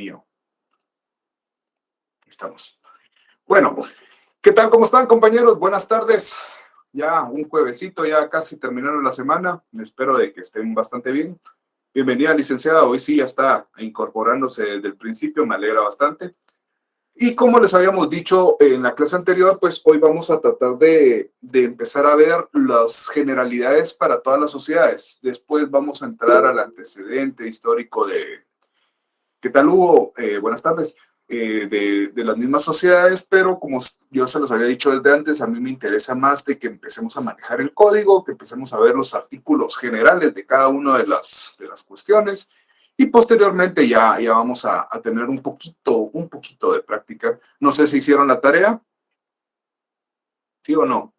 mío. Estamos. Bueno, ¿qué tal? ¿Cómo están, compañeros? Buenas tardes. Ya un juevesito, ya casi terminaron la semana. Espero de que estén bastante bien. Bienvenida, licenciada. Hoy sí ya está incorporándose desde el principio, me alegra bastante. Y como les habíamos dicho en la clase anterior, pues hoy vamos a tratar de empezar a ver las generalidades para todas las sociedades. Después vamos a entrar al antecedente histórico de ¿qué tal, Hugo? Buenas tardes. De las mismas sociedades, pero como yo se los había dicho desde antes, a mí me interesa más de que empecemos a manejar el código, que empecemos a ver los artículos generales de cada una de las cuestiones y posteriormente ya vamos a tener un poquito de práctica. No sé si hicieron la tarea, ¿sí o no?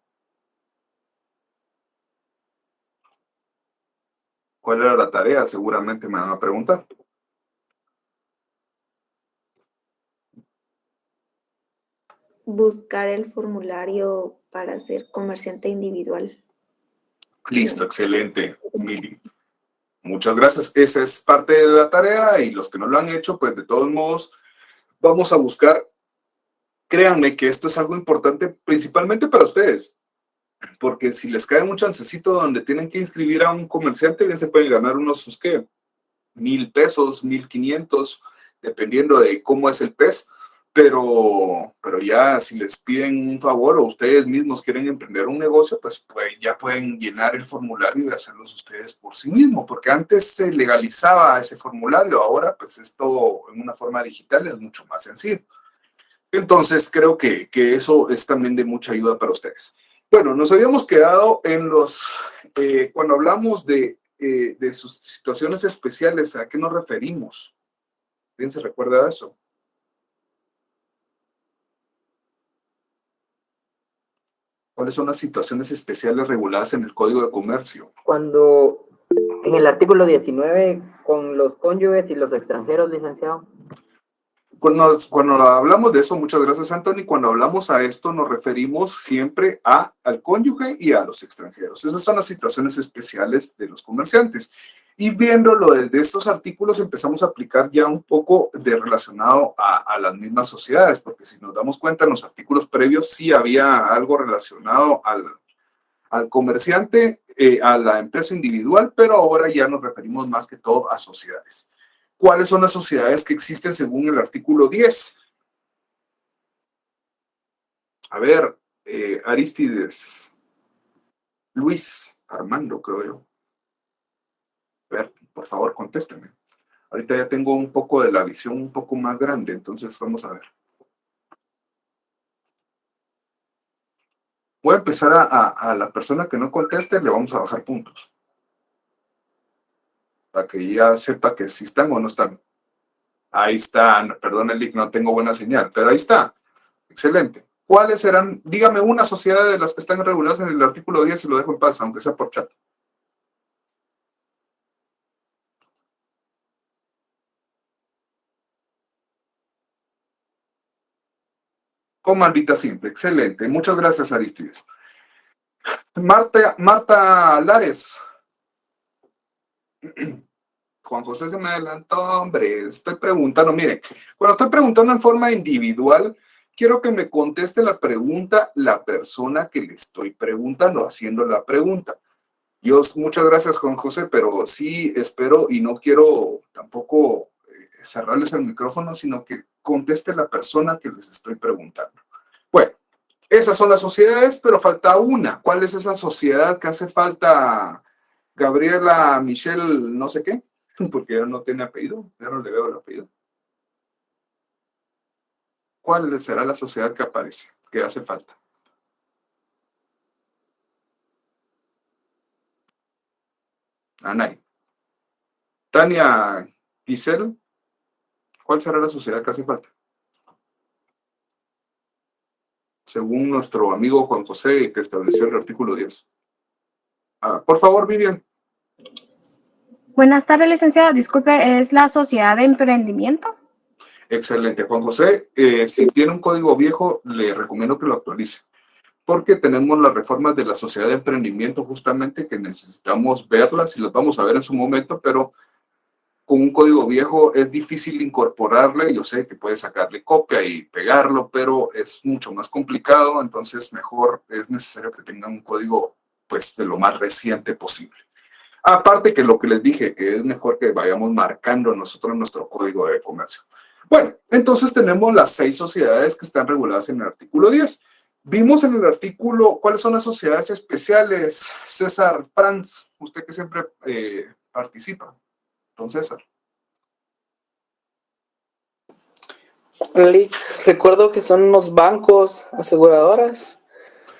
¿Cuál era la tarea? Seguramente me van a preguntar. Buscar el formulario para ser comerciante individual. Listo, excelente, Mili. Muchas gracias. Esa es parte de la tarea y los que no lo han hecho, pues de todos modos, vamos a buscar. Créanme que esto es algo importante principalmente para ustedes, porque si les cae un chancecito donde tienen que inscribir a un comerciante, bien se pueden ganar unos sus qué, 1,000 pesos, 1,500, dependiendo de cómo es el pez. Pero ya si les piden un favor o ustedes mismos quieren emprender un negocio, pues ya pueden llenar el formulario y hacerlos ustedes por sí mismos, porque antes se legalizaba ese formulario, ahora pues esto en una forma digital es mucho más sencillo. Entonces creo que eso es también de mucha ayuda para ustedes. Bueno, nos habíamos quedado en cuando hablamos de sus situaciones especiales, ¿a qué nos referimos? ¿Bien se recuerda eso? ¿Cuáles son las situaciones especiales reguladas en el Código de Comercio? Cuando en el artículo 19, con los cónyuges y los extranjeros, licenciado. Cuando hablamos de eso, muchas gracias, Anthony, cuando hablamos a esto nos referimos siempre al cónyuge y a los extranjeros. Esas son las situaciones especiales de los comerciantes. Y viéndolo desde estos artículos empezamos a aplicar ya un poco de relacionado a las mismas sociedades, porque si nos damos cuenta en los artículos previos sí había algo relacionado al comerciante, a la empresa individual, pero ahora ya nos referimos más que todo a sociedades. ¿Cuáles son las sociedades que existen según el artículo 10? A ver, Aristides, Luis, Armando, creo yo. A ver, por favor, contésteme. Ahorita ya tengo un poco de la visión un poco más grande, entonces vamos a ver. Voy a empezar a la persona que no conteste, le vamos a bajar puntos. Para que ya sepa que si están o no están. Ahí está, perdón, Elic, no tengo buena señal, pero ahí está. Excelente. ¿Cuáles serán? Dígame una sociedad de las que están reguladas en el artículo 10 y lo dejo en paz, aunque sea por chat. Con maldita simple. Excelente. Muchas gracias, Aristides. Marta Lares. Juan José se me adelantó, hombre. Estoy preguntando, mire, cuando estoy preguntando en forma individual, quiero que me conteste la pregunta la persona que le estoy preguntando, haciendo la pregunta. Yo, muchas gracias, Juan José, pero sí espero y no quiero tampoco cerrarles el micrófono, sino que conteste la persona que les estoy preguntando. Bueno, esas son las sociedades, pero falta una. ¿Cuál es esa sociedad que hace falta? Gabriela Michelle, no sé qué, porque ya no tiene apellido, ya no le veo el apellido. ¿Cuál será la sociedad que aparece, que hace falta? Anay. Tania Giselle, ¿cuál será la sociedad que hace falta? Según nuestro amigo Juan José, que estableció el artículo 10. Por favor, Vivian. Buenas tardes, licenciado. Disculpe, ¿es la sociedad de emprendimiento? Excelente, Juan José. Si tiene un código viejo, le recomiendo que lo actualice, porque tenemos las reformas de la sociedad de emprendimiento justamente que necesitamos verlas y las vamos a ver en su momento, pero con un código viejo es difícil incorporarle. Yo sé que puedes sacarle copia y pegarlo, pero es mucho más complicado, entonces mejor es necesario que tengan un código pues de lo más reciente posible. Aparte que lo que les dije, que es mejor que vayamos marcando nosotros nuestro código de comercio. Bueno, entonces tenemos las 6 sociedades que están reguladas en el artículo 10. Vimos en el artículo cuáles son las sociedades especiales. César Franz, usted que siempre participa. Don César. Recuerdo que son los bancos, aseguradoras,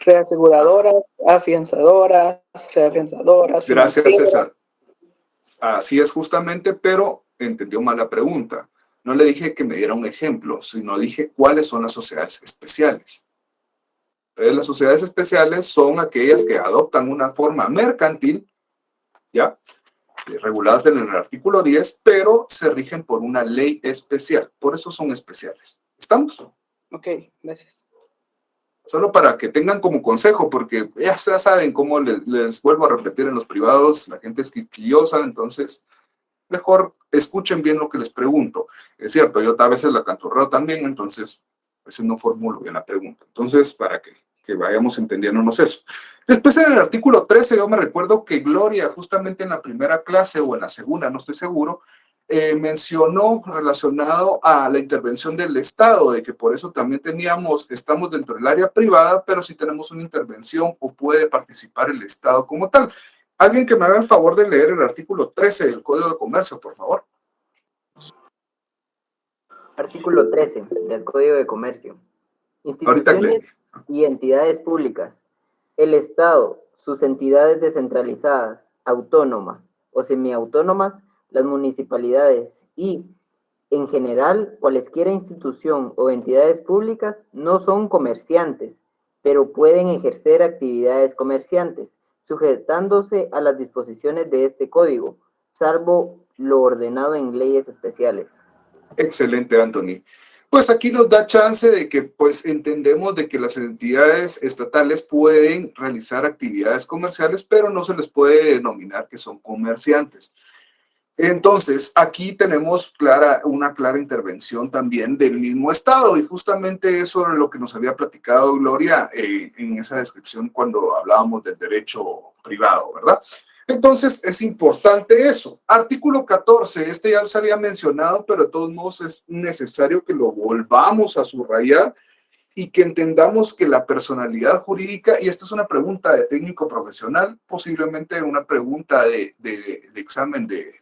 reaseguradoras, afianzadoras, reafianzadoras. Gracias, financieras. César. Así es justamente, pero entendió mal la pregunta. No le dije que me diera un ejemplo, sino dije cuáles son las sociedades especiales. Entonces, las sociedades especiales son aquellas que adoptan una forma mercantil, ¿ya? Reguladas en el artículo 10, pero se rigen por una ley especial. Por eso son especiales. ¿Estamos? Ok, gracias. Solo para que tengan como consejo, porque ya saben cómo les vuelvo a repetir en los privados, la gente es quisquillosa, entonces mejor escuchen bien lo que les pregunto. Es cierto, yo a veces la canturreo también, entonces a veces no formulo bien la pregunta. Entonces, para que vayamos entendiéndonos eso. Después en el artículo 13, yo me recuerdo que Gloria, justamente en la primera clase o en la segunda, no estoy seguro, mencionó relacionado a la intervención del Estado, de que por eso también estamos dentro del área privada, pero sí tenemos una intervención o puede participar el Estado como tal. Alguien que me haga el favor de leer el artículo 13 del Código de Comercio, por favor. Artículo 13 del Código de Comercio. Ahorita Instituciones lee. y entidades públicas. El Estado, sus entidades descentralizadas, autónomas o semiautónomas, las municipalidades y, en general, cualesquiera institución o entidades públicas no son comerciantes, pero pueden ejercer actividades comerciantes, sujetándose a las disposiciones de este código, salvo lo ordenado en leyes especiales. Excelente, Anthony. Pues aquí nos da chance de que pues entendemos de que las entidades estatales pueden realizar actividades comerciales, pero no se les puede denominar que son comerciantes. Entonces, aquí tenemos una clara intervención también del mismo Estado, y justamente eso es lo que nos había platicado Gloria en esa descripción cuando hablábamos del derecho privado, ¿verdad? Entonces, es importante eso. Artículo 14, este ya se había mencionado, pero de todos modos es necesario que lo volvamos a subrayar y que entendamos que la personalidad jurídica, y esta es una pregunta de técnico profesional, posiblemente una pregunta de examen del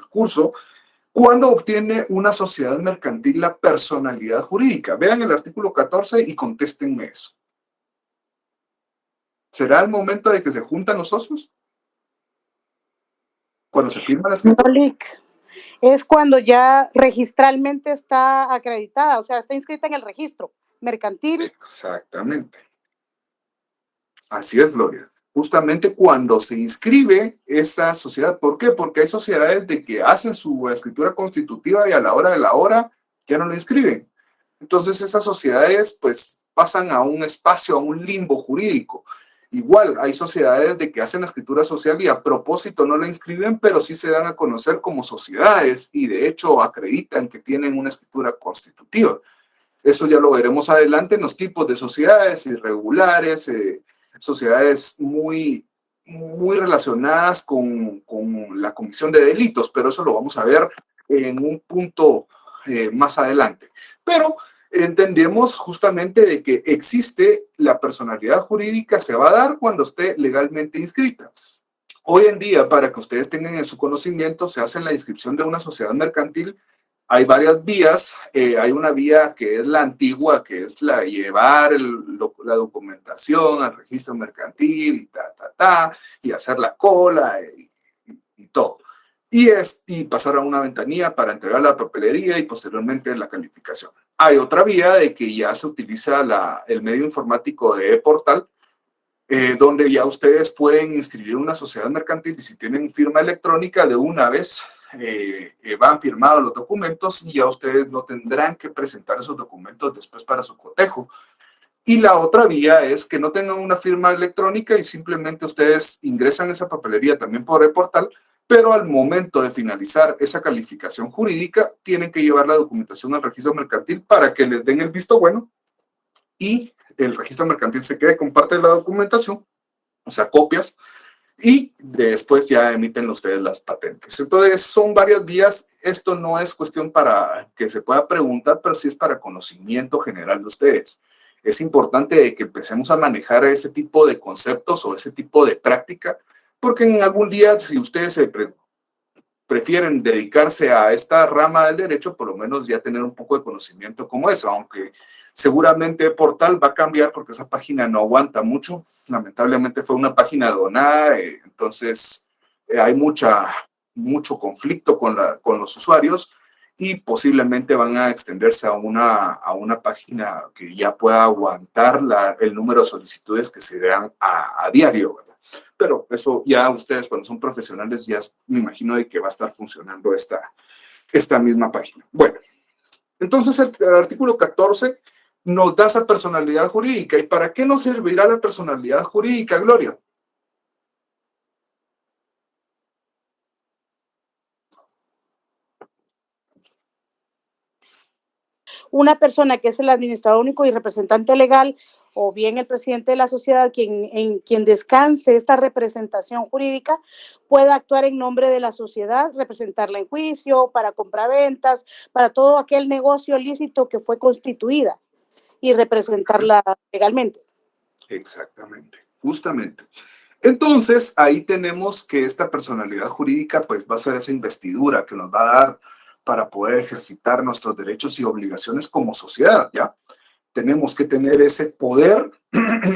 curso, ¿cuándo obtiene una sociedad mercantil la personalidad jurídica? Vean el artículo 14 y contéstenme eso. ¿Será el momento de que se juntan los socios? Cuando se firma la escritura. Es cuando ya registralmente está acreditada, o sea, está inscrita en el registro mercantil. Exactamente. Así es, Gloria. Justamente cuando se inscribe esa sociedad. ¿Por qué? Porque hay sociedades de que hacen su escritura constitutiva y a la hora de la hora ya no lo inscriben. Entonces esas sociedades pues pasan a un espacio, a un limbo jurídico. Igual hay sociedades de que hacen la escritura social y a propósito no la inscriben, pero sí se dan a conocer como sociedades y de hecho acreditan que tienen una escritura constitutiva. Eso ya lo veremos adelante en los tipos de sociedades irregulares, sociedades muy relacionadas con la comisión de delitos, pero eso lo vamos a ver en un punto más adelante. Pero entendemos justamente de que existe la personalidad jurídica, se va a dar cuando esté legalmente inscrita. Hoy en día, para que ustedes tengan en su conocimiento, se hace la inscripción de una sociedad mercantil. Hay varias vías. Hay una vía que es la antigua, que es la llevar la documentación al registro mercantil y hacer la cola y todo. Y pasar a una ventanilla para entregar la papelería y posteriormente la calificación. Hay otra vía de que ya se utiliza el medio informático de e-portal, donde ya ustedes pueden inscribir una sociedad mercantil y si tienen firma electrónica de una vez van firmados los documentos y ya ustedes no tendrán que presentar esos documentos después para su cotejo. Y la otra vía es que no tengan una firma electrónica y simplemente ustedes ingresan esa papelería también por e-portal, pero al momento de finalizar esa calificación jurídica, tienen que llevar la documentación al registro mercantil para que les den el visto bueno y el registro mercantil se quede con parte de la documentación, o sea, copias, y después ya emiten ustedes las patentes. Entonces, son varias vías. Esto no es cuestión para que se pueda preguntar, pero sí es para conocimiento general de ustedes. Es importante que empecemos a manejar ese tipo de conceptos o ese tipo de práctica, porque en algún día, si ustedes prefieren dedicarse a esta rama del derecho, por lo menos ya tener un poco de conocimiento como eso, aunque seguramente Portal va a cambiar porque esa página no aguanta mucho. Lamentablemente fue una página donada, entonces hay mucho conflicto con los usuarios y posiblemente van a extenderse a una página que ya pueda aguantar el número de solicitudes que se dan a diario, ¿verdad? Pero eso ya ustedes cuando son profesionales ya me imagino de que va a estar funcionando esta misma página. Bueno, entonces el artículo 14 nos da esa personalidad jurídica. ¿Y para qué nos servirá la personalidad jurídica, Gloria? Una persona que es el administrador único y representante legal, o bien el presidente de la sociedad, en quien descanse esta representación jurídica, pueda actuar en nombre de la sociedad, representarla en juicio, para compraventas, para todo aquel negocio lícito que fue constituida y representarla legalmente. Exactamente, justamente. Entonces, ahí tenemos que esta personalidad jurídica pues va a ser esa investidura que nos va a dar para poder ejercitar nuestros derechos y obligaciones como sociedad, ¿ya? Tenemos que tener ese poder,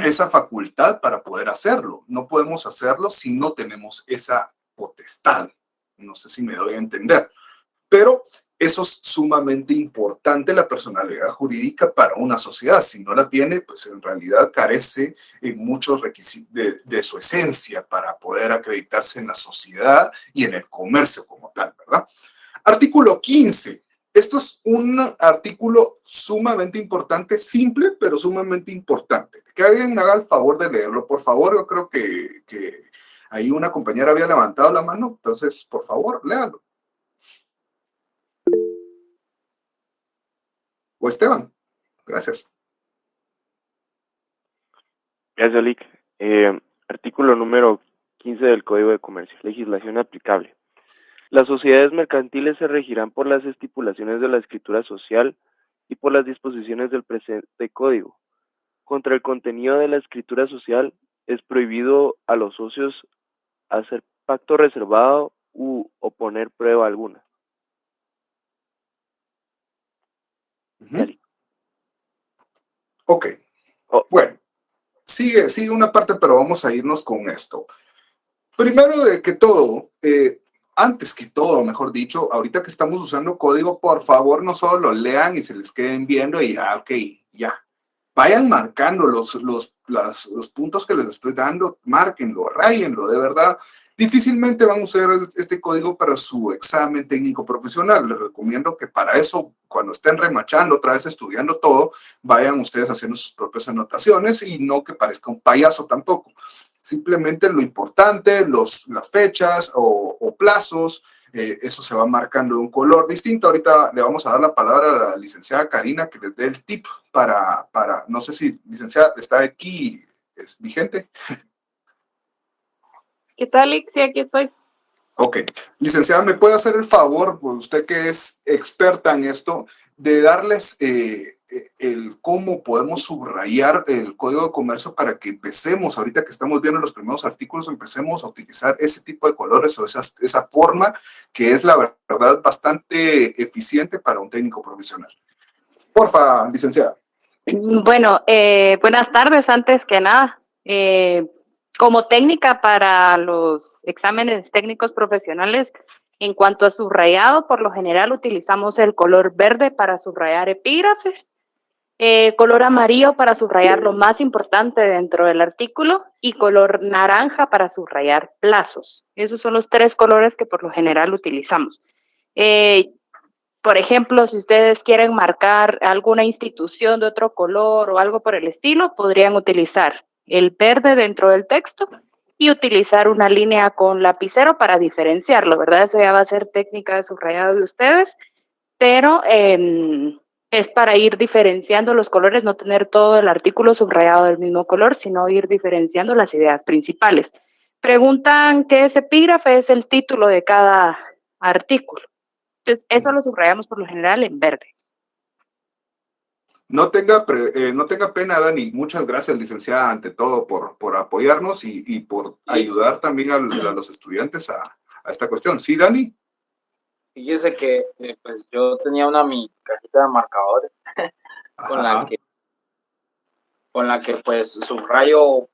esa facultad para poder hacerlo. No podemos hacerlo si no tenemos esa potestad. No sé si me doy a entender. Pero eso es sumamente importante, la personalidad jurídica para una sociedad. Si no la tiene, pues en realidad carece en muchos requisitos de su esencia para poder acreditarse en la sociedad y en el comercio como tal, ¿verdad? Artículo 15. Esto es un artículo sumamente importante, simple, pero sumamente importante. Que alguien me haga el favor de leerlo, por favor. Yo creo que ahí una compañera había levantado la mano, entonces, por favor, léalo. O Esteban. Gracias. Gracias, Lick. Artículo número 15 del Código de Comercio. Legislación aplicable. Las sociedades mercantiles se regirán por las estipulaciones de la escritura social y por las disposiciones del presente código. Contra el contenido de la escritura social es prohibido a los socios hacer pacto reservado u oponer prueba alguna. Ok. Bueno, sigue una parte, pero vamos a irnos con esto. Primero de que todo, antes que todo, mejor dicho, ahorita que estamos usando código, por favor, no solo lo lean y se les queden viendo y ok, ya. Vayan marcando los puntos que les estoy dando, márquenlo, ráyenlo, de verdad. Difícilmente van a usar este código para su examen técnico profesional. Les recomiendo que para eso, cuando estén remachando, otra vez estudiando todo, vayan ustedes haciendo sus propias anotaciones y no que parezca un payaso tampoco. Simplemente lo importante, las fechas o plazos, eso se va marcando de un color distinto. Ahorita le vamos a dar la palabra a la licenciada Karina que les dé el tip para no sé si, licenciada, está aquí, es vigente. ¿Qué tal, Lick? Sí, aquí estoy. Ok. Licenciada, ¿me puede hacer el favor, pues usted que es experta en esto, de darles el cómo podemos subrayar el Código de Comercio para que empecemos, ahorita que estamos viendo los primeros artículos, empecemos a utilizar ese tipo de colores o esa forma que es la verdad bastante eficiente para un técnico profesional? Porfa, licenciada. Bueno, buenas tardes antes que nada. Como técnica para los exámenes técnicos profesionales, en cuanto a subrayado, por lo general utilizamos el color verde para subrayar epígrafes, color amarillo para subrayar lo más importante dentro del artículo y color naranja para subrayar plazos. Esos son los tres colores que por lo general utilizamos. Por ejemplo, si ustedes quieren marcar alguna institución de otro color o algo por el estilo, podrían utilizar el verde dentro del texto y utilizar una línea con lapicero para diferenciarlo, ¿verdad? Eso ya va a ser técnica de subrayado de ustedes, pero es para ir diferenciando los colores, no tener todo el artículo subrayado del mismo color, sino ir diferenciando las ideas principales. Preguntan qué es epígrafe, es el título de cada artículo. Entonces, eso lo subrayamos por lo general en verde. No tenga pena, Dani. Muchas gracias, licenciada, ante todo, por apoyarnos y por ayudar también a los estudiantes a esta cuestión. ¿Sí, Dani? Fíjese que pues yo tenía mi cajita de marcadores con la que pues subrayo,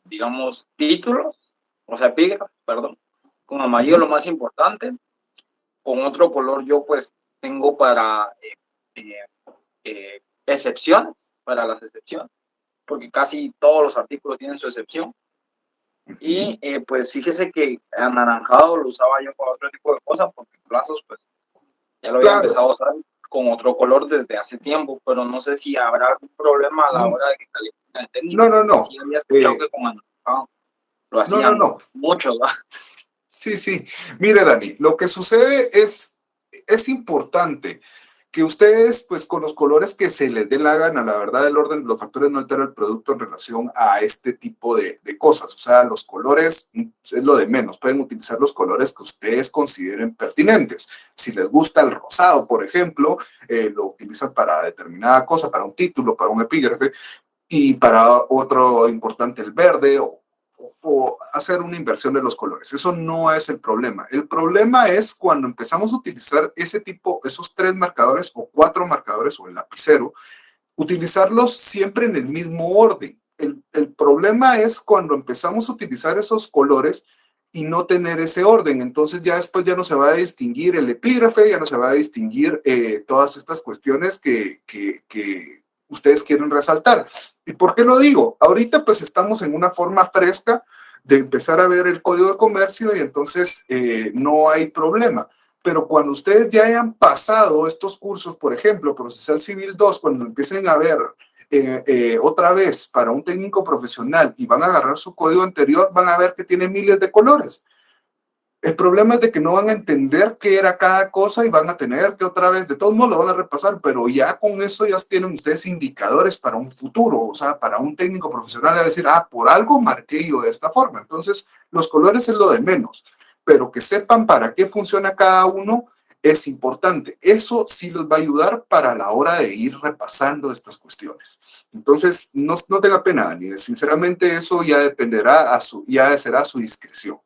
digamos, títulos, o sea, epígrafes, perdón, con amarillo lo más importante, con otro color yo pues tengo para excepciones, para las excepciones, porque casi todos los artículos tienen su excepción. Y pues fíjese que anaranjado lo usaba yo para otro tipo de cosas, porque plazos pues ya lo había empezado a usar con otro color desde hace tiempo, pero no sé si habrá algún problema a la hora de que califiquen el técnico. No. Sí había escuchado que con anaranjado lo hacían mucho, ¿verdad? Sí. Mire, Dani, lo que sucede es importante que ustedes, pues con los colores que se les dé la gana, la verdad, el orden de los factores no altera el producto en relación a este tipo de cosas. O sea, los colores es lo de menos. Pueden utilizar los colores que ustedes consideren pertinentes. Si les gusta el rosado, por ejemplo, lo utilizan para determinada cosa, para un título, para un epígrafe, y para otro importante el verde, o hacer una inversión de los colores. Eso no es el problema. El problema es cuando empezamos a utilizar esos 3 marcadores o 4 marcadores o el lapicero, utilizarlos siempre en el mismo orden. El problema es cuando empezamos a utilizar esos colores y no tener ese orden. Entonces ya después ya no se va a distinguir el epígrafe, ya no se va a distinguir todas estas cuestiones que ustedes quieren resaltar. ¿Y por qué lo digo? Ahorita pues estamos en una forma fresca de empezar a ver el Código de Comercio y entonces no hay problema. Pero cuando ustedes ya hayan pasado estos cursos, por ejemplo, Procesal Civil 2, cuando empiecen a ver otra vez para un técnico profesional y van a agarrar su código anterior, van a ver que tiene miles de colores. El problema es de que no van a entender qué era cada cosa y van a tener que otra vez, de todos modos lo van a repasar, pero ya con eso ya tienen ustedes indicadores para un futuro, o sea, para un técnico profesional a decir, por algo marqué yo de esta forma. Entonces, los colores es lo de menos, pero que sepan para qué funciona cada uno es importante. Eso sí los va a ayudar para la hora de ir repasando estas cuestiones. Entonces, no tenga pena, Dani. Sinceramente, eso ya dependerá, ya será a su discreción.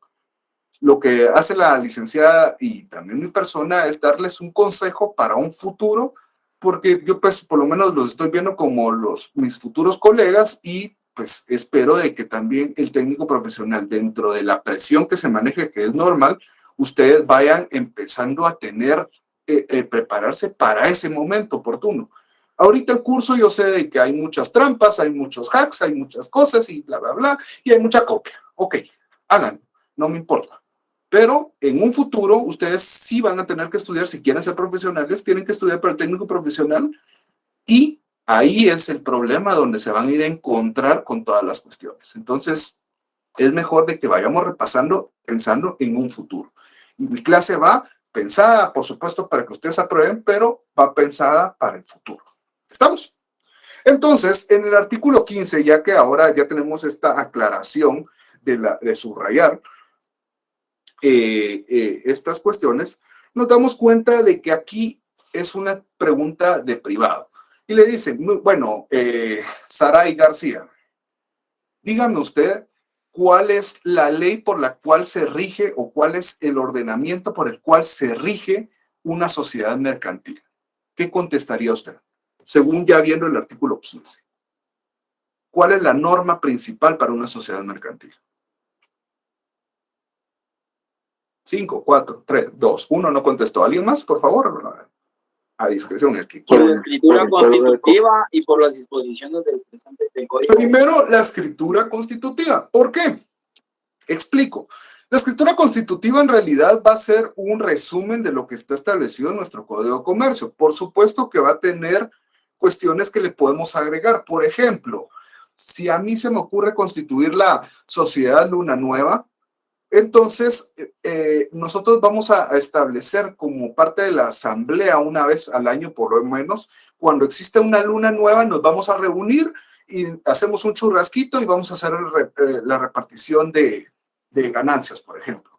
Lo que hace la licenciada y también mi persona es darles un consejo para un futuro, porque yo pues por lo menos los estoy viendo como mis futuros colegas y pues espero de que también el técnico profesional, dentro de la presión que se maneje, que es normal, ustedes vayan empezando a tener, prepararse para ese momento oportuno. Ahorita el curso yo sé de que hay muchas trampas, hay muchos hacks, hay muchas cosas y bla, bla, bla, y hay mucha copia. Ok, háganlo, no me importa. Pero en un futuro ustedes sí van a tener que estudiar, si quieren ser profesionales, tienen que estudiar para el técnico profesional y ahí es el problema donde se van a ir a encontrar con todas las cuestiones. Entonces, es mejor de que vayamos repasando, pensando en un futuro. Y mi clase va pensada, por supuesto, para que ustedes aprueben, pero va pensada para el futuro. ¿Estamos? Entonces, en el artículo 15, ya que ahora ya tenemos esta aclaración de subrayar, estas cuestiones, nos damos cuenta de que aquí es una pregunta de privado. Y le dicen, bueno, Saray García, dígame usted cuál es la ley por la cual se rige o cuál es el ordenamiento por el cual se rige una sociedad mercantil. ¿Qué contestaría usted? Según ya viendo el artículo 15. ¿Cuál es la norma principal para una sociedad mercantil? 5, 4, 3, 2, 1, no contestó. ¿Alguien más, por favor? A discreción, el que Por quiera. la escritura constitutiva y por las disposiciones del presente del Código. Primero, la escritura constitutiva. ¿Por qué? Explico. La escritura constitutiva en realidad va a ser un resumen de lo que está establecido en nuestro Código de Comercio. Por supuesto que va a tener cuestiones que le podemos agregar. Por ejemplo, Si a mí se me ocurre constituir la sociedad Luna Nueva, entonces nosotros vamos a establecer como parte de la asamblea una vez al año por lo menos, cuando existe una luna nueva nos vamos a reunir y hacemos un churrasquito y vamos a hacer la repartición de ganancias, por ejemplo.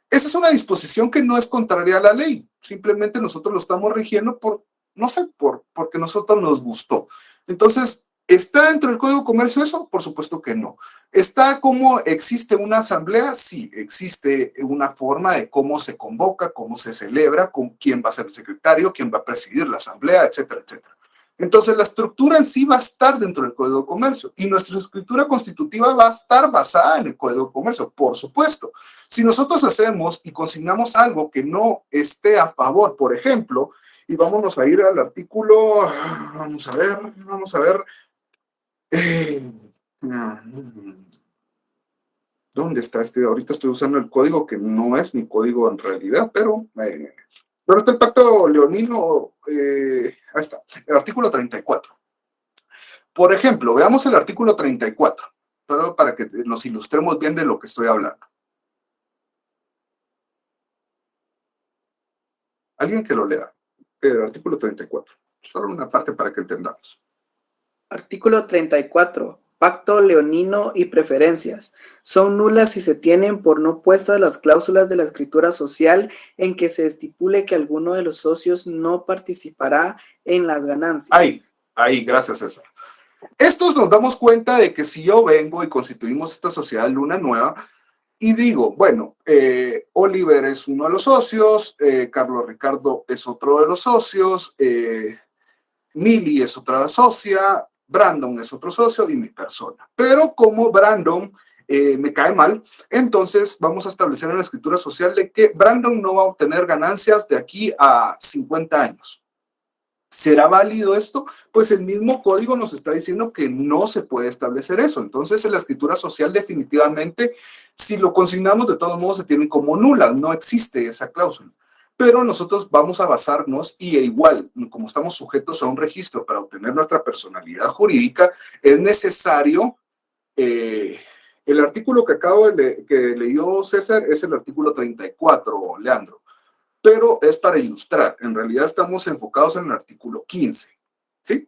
Esa es una disposición que no es contraria a la ley, simplemente nosotros lo estamos rigiendo por, no sé, porque nosotros nos gustó. Entonces, ¿está dentro del Código de Comercio eso? Por supuesto que no. ¿Está cómo existe una asamblea? Sí, existe una forma de cómo se convoca, cómo se celebra, con quién va a ser el secretario, quién va a presidir la asamblea, etcétera, etcétera. Entonces, la estructura en sí va a estar dentro del Código de Comercio y nuestra escritura constitutiva va a estar basada en el Código de Comercio, por supuesto. Si nosotros hacemos y consignamos algo que no esté a favor, por ejemplo, y vámonos a ir al artículo, vamos a ver, ¿dónde está este? Ahorita estoy usando el código que no es mi código en realidad, pero ¿dónde está el pacto leonino? Ahí está, el artículo 34. Por ejemplo, veamos el artículo 34, pero para que nos ilustremos bien de lo que estoy hablando. Alguien que lo lea, el artículo 34, solo una parte para que entendamos. Artículo 34. Pacto leonino y preferencias. Son nulas si se tienen por no puestas las cláusulas de la escritura social en que se estipule que alguno de los socios no participará en las ganancias. Ahí, gracias César. Estos nos damos cuenta de que si yo vengo y constituimos esta sociedad Luna Nueva y digo, bueno, Oliver es uno de los socios, Carlos Ricardo es otro de los socios, Mili es otra socia, Brandon es otro socio y mi persona. Pero como Brandon me cae mal, entonces vamos a establecer en la escritura social de que Brandon no va a obtener ganancias de aquí a 50 años. ¿Será válido esto? Pues el mismo código nos está diciendo que no se puede establecer eso. Entonces, en la escritura social definitivamente, si lo consignamos, de todos modos se tienen como nula, no existe esa cláusula. Pero nosotros vamos a basarnos y igual, como estamos sujetos a un registro para obtener nuestra personalidad jurídica, es necesario, el artículo que que leyó César es el artículo 34, Leandro. Pero es para ilustrar. En realidad estamos enfocados en el artículo 15, ¿sí?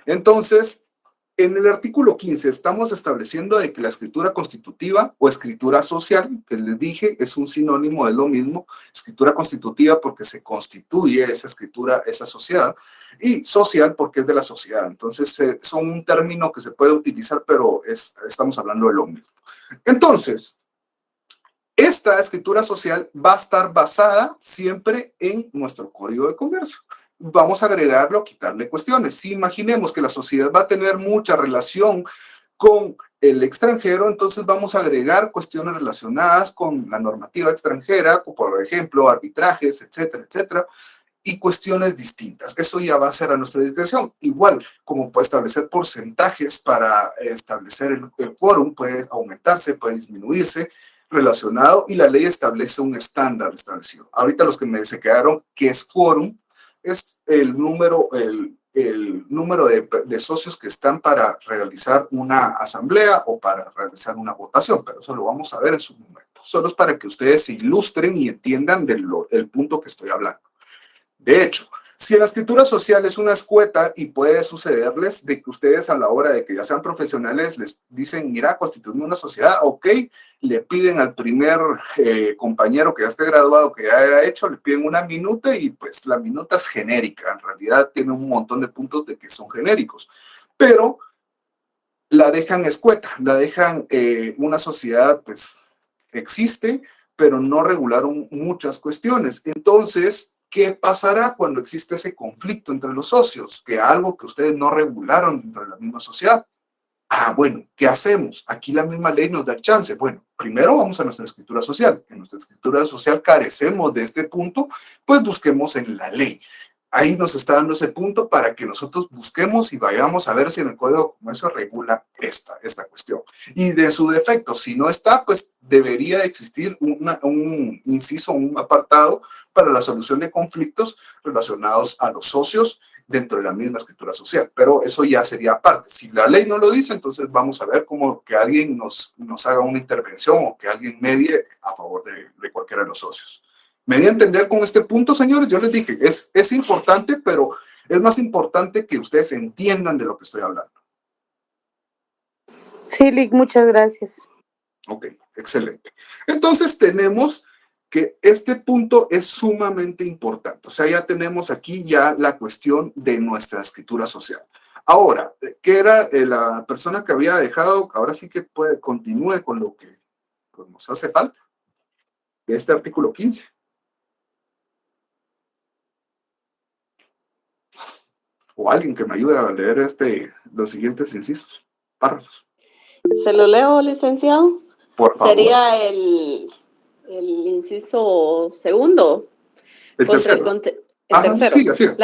Entonces, en el artículo 15 estamos estableciendo de que la escritura constitutiva o escritura social, que les dije, es un sinónimo de lo mismo, escritura constitutiva porque se constituye esa escritura, esa sociedad, y social porque es de la sociedad. Entonces, son un término que se puede utilizar, pero estamos hablando de lo mismo. Entonces, esta escritura social va a estar basada siempre en nuestro Código de Comercio. Vamos a agregarlo, quitarle cuestiones. Si imaginemos que la sociedad va a tener mucha relación con el extranjero, entonces vamos a agregar cuestiones relacionadas con la normativa extranjera, por ejemplo, arbitrajes, etcétera, etcétera, y cuestiones distintas. Eso ya va a ser a nuestra discreción. Igual, como puede establecer porcentajes para establecer el quórum, puede aumentarse, puede disminuirse, relacionado, y la ley establece un estándar establecido. Ahorita los que se quedaron, ¿qué es quórum? Es el número de socios que están para realizar una asamblea o para realizar una votación, pero eso lo vamos a ver en su momento. Solo es para que ustedes se ilustren y entiendan el punto que estoy hablando. De hecho, si la escritura social es una escueta y puede sucederles de que ustedes a la hora de que ya sean profesionales les dicen, mira, constituirme una sociedad, ok, le piden al primer compañero que ya esté graduado, que ya haya hecho, le piden una minuta y pues la minuta es genérica, en realidad tiene un montón de puntos de que son genéricos, pero la dejan escueta, la dejan una sociedad, pues existe, pero no regularon muchas cuestiones. Entonces, ¿qué pasará cuando existe ese conflicto entre los socios? Que algo que ustedes no regularon dentro de la misma sociedad. Bueno, ¿qué hacemos? Aquí la misma ley nos da chance. Bueno, primero vamos a nuestra escritura social. En nuestra escritura social carecemos de este punto, pues busquemos en la ley. Ahí nos está dando ese punto para que nosotros busquemos y vayamos a ver si en el Código de Comercio regula esta cuestión. Y de su defecto, si no está, pues debería existir un inciso, un apartado para la solución de conflictos relacionados a los socios dentro de la misma escritura social, pero eso ya sería aparte. Si la ley no lo dice, entonces vamos a ver como que alguien nos haga una intervención o que alguien medie a favor de cualquiera de los socios. ¿Me di a entender con este punto, señores? Yo les dije, es importante, pero es más importante que ustedes entiendan de lo que estoy hablando. Sí, Lick, muchas gracias. Ok, excelente. Entonces tenemos que este punto es sumamente importante. O sea, ya tenemos aquí ya la cuestión de nuestra escritura social. Ahora, ¿qué era la persona que había dejado? Ahora sí que continúe con lo que pues, nos hace falta. De este artículo 15. O alguien que me ayude a leer los siguientes incisos, párrafos. ¿Se lo leo, licenciado? Por favor. Sería el inciso segundo. El tercero. El tercero. Siga, siga.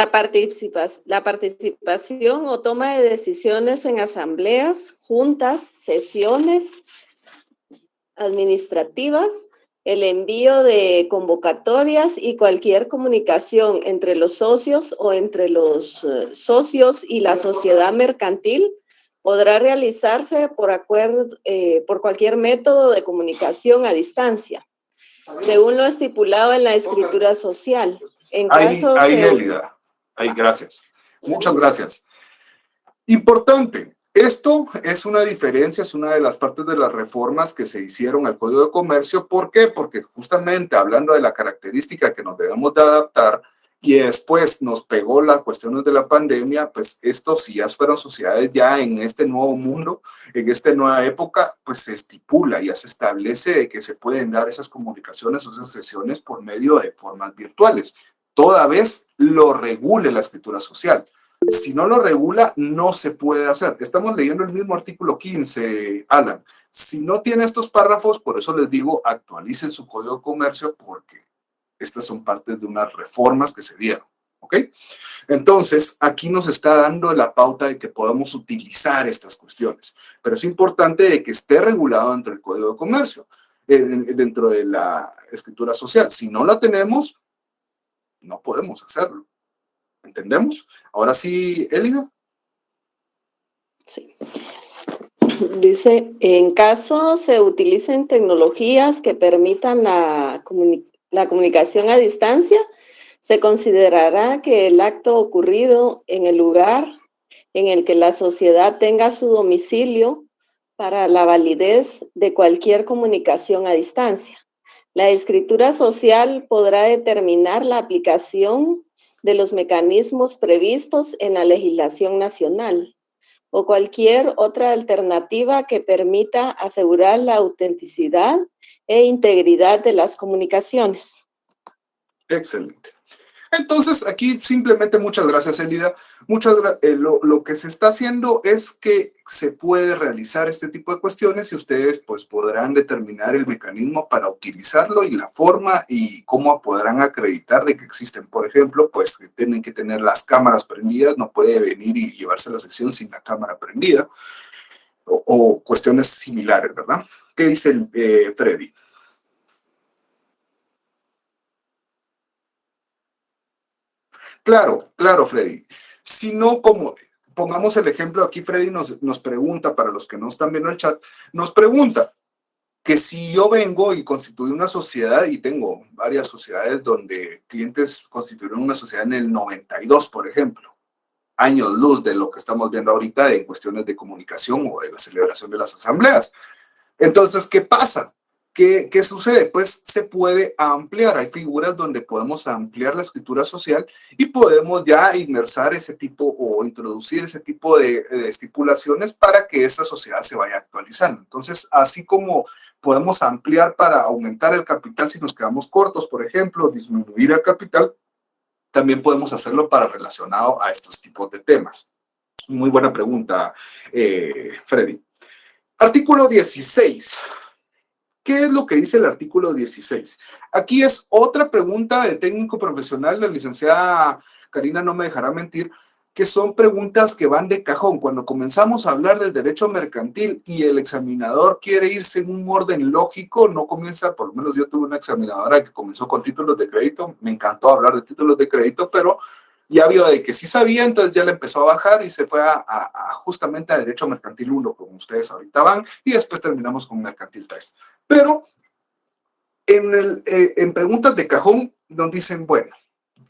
La participación o toma de decisiones en asambleas, juntas, sesiones administrativas, el envío de convocatorias y cualquier comunicación entre los socios o entre los socios y la sociedad mercantil podrá realizarse por cualquier método de comunicación a distancia, según lo estipulado en la escritura social. Elida. Gracias. Muchas gracias. Importante. Esto es una diferencia, es una de las partes de las reformas que se hicieron al Código de Comercio. ¿Por qué? Porque justamente hablando de la característica que nos debemos de adaptar y después nos pegó las cuestiones de la pandemia, pues estos si ya fueron sociedades ya en este nuevo mundo, en esta nueva época, pues se estipula, ya se establece de que se pueden dar esas comunicaciones o esas sesiones por medio de formas virtuales, toda vez lo regule la escritura social. Si no lo regula, no se puede hacer. Estamos leyendo el mismo artículo 15, Alan. Si no tiene estos párrafos, por eso les digo, actualicen su Código de Comercio porque estas son partes de unas reformas que se dieron, ¿ok? Entonces, aquí nos está dando la pauta de que podamos utilizar estas cuestiones, pero es importante de que esté regulado dentro del Código de Comercio, dentro de la escritura social. Si no la tenemos, no podemos hacerlo. ¿Entendemos? Ahora sí, Elida. Sí. Dice, en caso se utilicen tecnologías que permitan la comunicación a distancia, se considerará que el acto ocurrido en el lugar en el que la sociedad tenga su domicilio para la validez de cualquier comunicación a distancia. La escritura social podrá determinar la aplicación de los mecanismos previstos en la legislación nacional o cualquier otra alternativa que permita asegurar la autenticidad e integridad de las comunicaciones. Excelente. Entonces, aquí simplemente muchas gracias, Elida. Lo que se está haciendo es que se puede realizar este tipo de cuestiones y ustedes pues podrán determinar el mecanismo para utilizarlo y la forma y cómo podrán acreditar de que existen. Por ejemplo, pues que tienen que tener las cámaras prendidas, no puede venir y llevarse la sesión sin la cámara prendida o cuestiones similares, ¿verdad? ¿Qué dice Freddy? Claro, Freddy. Si no, como pongamos el ejemplo aquí, Freddy nos pregunta, para los que no están viendo el chat, nos pregunta que si yo vengo y constituyo una sociedad, y tengo varias sociedades donde clientes constituyeron una sociedad en el 92, por ejemplo, años luz de lo que estamos viendo ahorita en cuestiones de comunicación o de la celebración de las asambleas. Entonces, ¿qué pasa? ¿Qué sucede? Pues se puede ampliar. Hay figuras donde podemos ampliar la escritura social y podemos ya inmersar ese tipo o introducir ese tipo de estipulaciones para que esta sociedad se vaya actualizando. Entonces, así como podemos ampliar para aumentar el capital si nos quedamos cortos, por ejemplo, disminuir el capital, también podemos hacerlo para relacionado a estos tipos de temas. Muy buena pregunta, Freddy. Artículo 16. ¿Qué es lo que dice el artículo 16? Aquí es otra pregunta de técnico profesional, la licenciada Karina no me dejará mentir, que son preguntas que van de cajón. Cuando comenzamos a hablar del derecho mercantil y el examinador quiere irse en un orden lógico, no comienza, por lo menos yo tuve una examinadora que comenzó con títulos de crédito, me encantó hablar de títulos de crédito, pero Ya vio de que sí sabía, entonces ya le empezó a bajar y se fue justamente a Derecho Mercantil 1, como ustedes ahorita van, y después terminamos con Mercantil 3. Pero en preguntas de cajón nos dicen, bueno,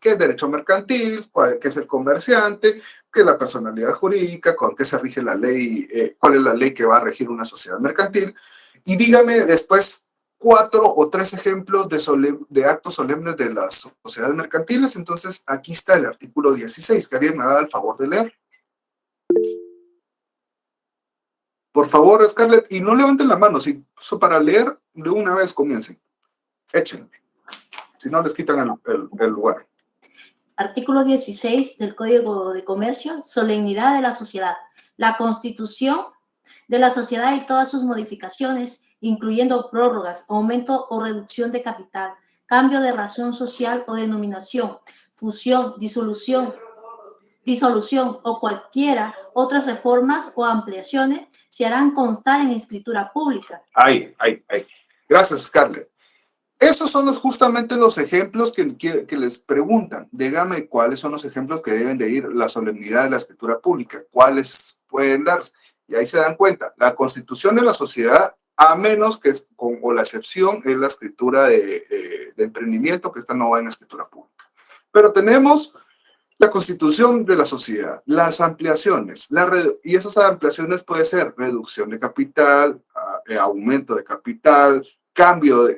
¿qué es derecho mercantil? ¿Qué es el comerciante? ¿Qué es la personalidad jurídica? ¿Con qué se rige la ley? ¿Cuál es la ley que va a regir una sociedad mercantil? Y dígame después 4 o 3 ejemplos de actos solemnes de las sociedades mercantiles. Entonces, aquí está el artículo 16. ¿Que alguien me haga el favor de leer? Por favor, Scarlett, y no levanten la mano. Si para leer, de una vez comiencen. Échenle. Si no, les quitan el lugar. Artículo 16 del Código de Comercio, solemnidad de la sociedad. La constitución de la sociedad y todas sus modificaciones, incluyendo prórrogas, aumento o reducción de capital, cambio de razón social o denominación, fusión, disolución o cualquiera otras reformas o ampliaciones se harán constar en escritura pública. Ahí. Gracias, Scarlett. Esos son justamente los ejemplos que les preguntan. Dígame cuáles son los ejemplos que deben de ir la solemnidad de la escritura pública, cuáles pueden darse. Y ahí se dan cuenta, la constitución de la sociedad, a menos que o la excepción es la escritura de emprendimiento, que esta no va en escritura pública. Pero tenemos la constitución de la sociedad, las ampliaciones, y esas ampliaciones pueden ser reducción de capital, aumento de capital,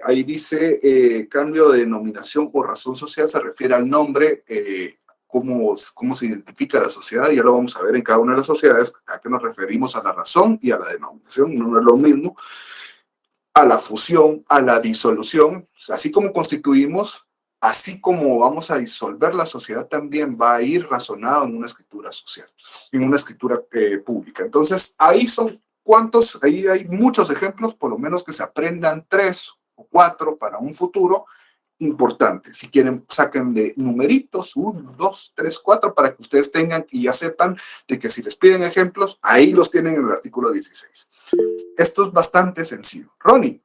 ahí dice cambio de denominación o razón social, se refiere al nombre, cómo se identifica la sociedad, ya lo vamos a ver en cada una de las sociedades, a qué nos referimos a la razón y a la denominación, no es lo mismo, a la fusión, a la disolución, así como constituimos, así como vamos a disolver la sociedad, también va a ir razonado en una escritura social, en una escritura pública. Entonces, ahí hay muchos ejemplos, por lo menos que se aprendan 3 o 4 para un futuro importante. Si quieren, saquen de numeritos, 1, 2, 3, 4, para que ustedes tengan y ya sepan de que si les piden ejemplos, ahí los tienen en el artículo 16. Esto es bastante sencillo. Ronnie.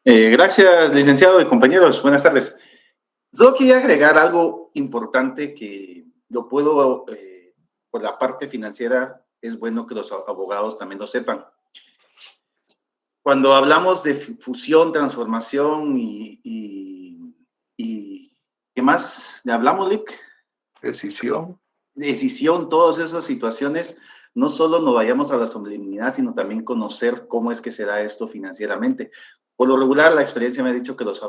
Gracias, licenciado y compañeros. Buenas tardes. Yo quería agregar algo importante que lo puedo, por la parte financiera, es bueno que los abogados también lo sepan. Cuando hablamos de fusión, transformación y ¿qué más? ¿Le hablamos, Lick? Decisión, todas esas situaciones, no solo nos vayamos a la solemnidad, sino también conocer cómo es que se da esto financieramente. Por lo regular, la experiencia me ha dicho que todos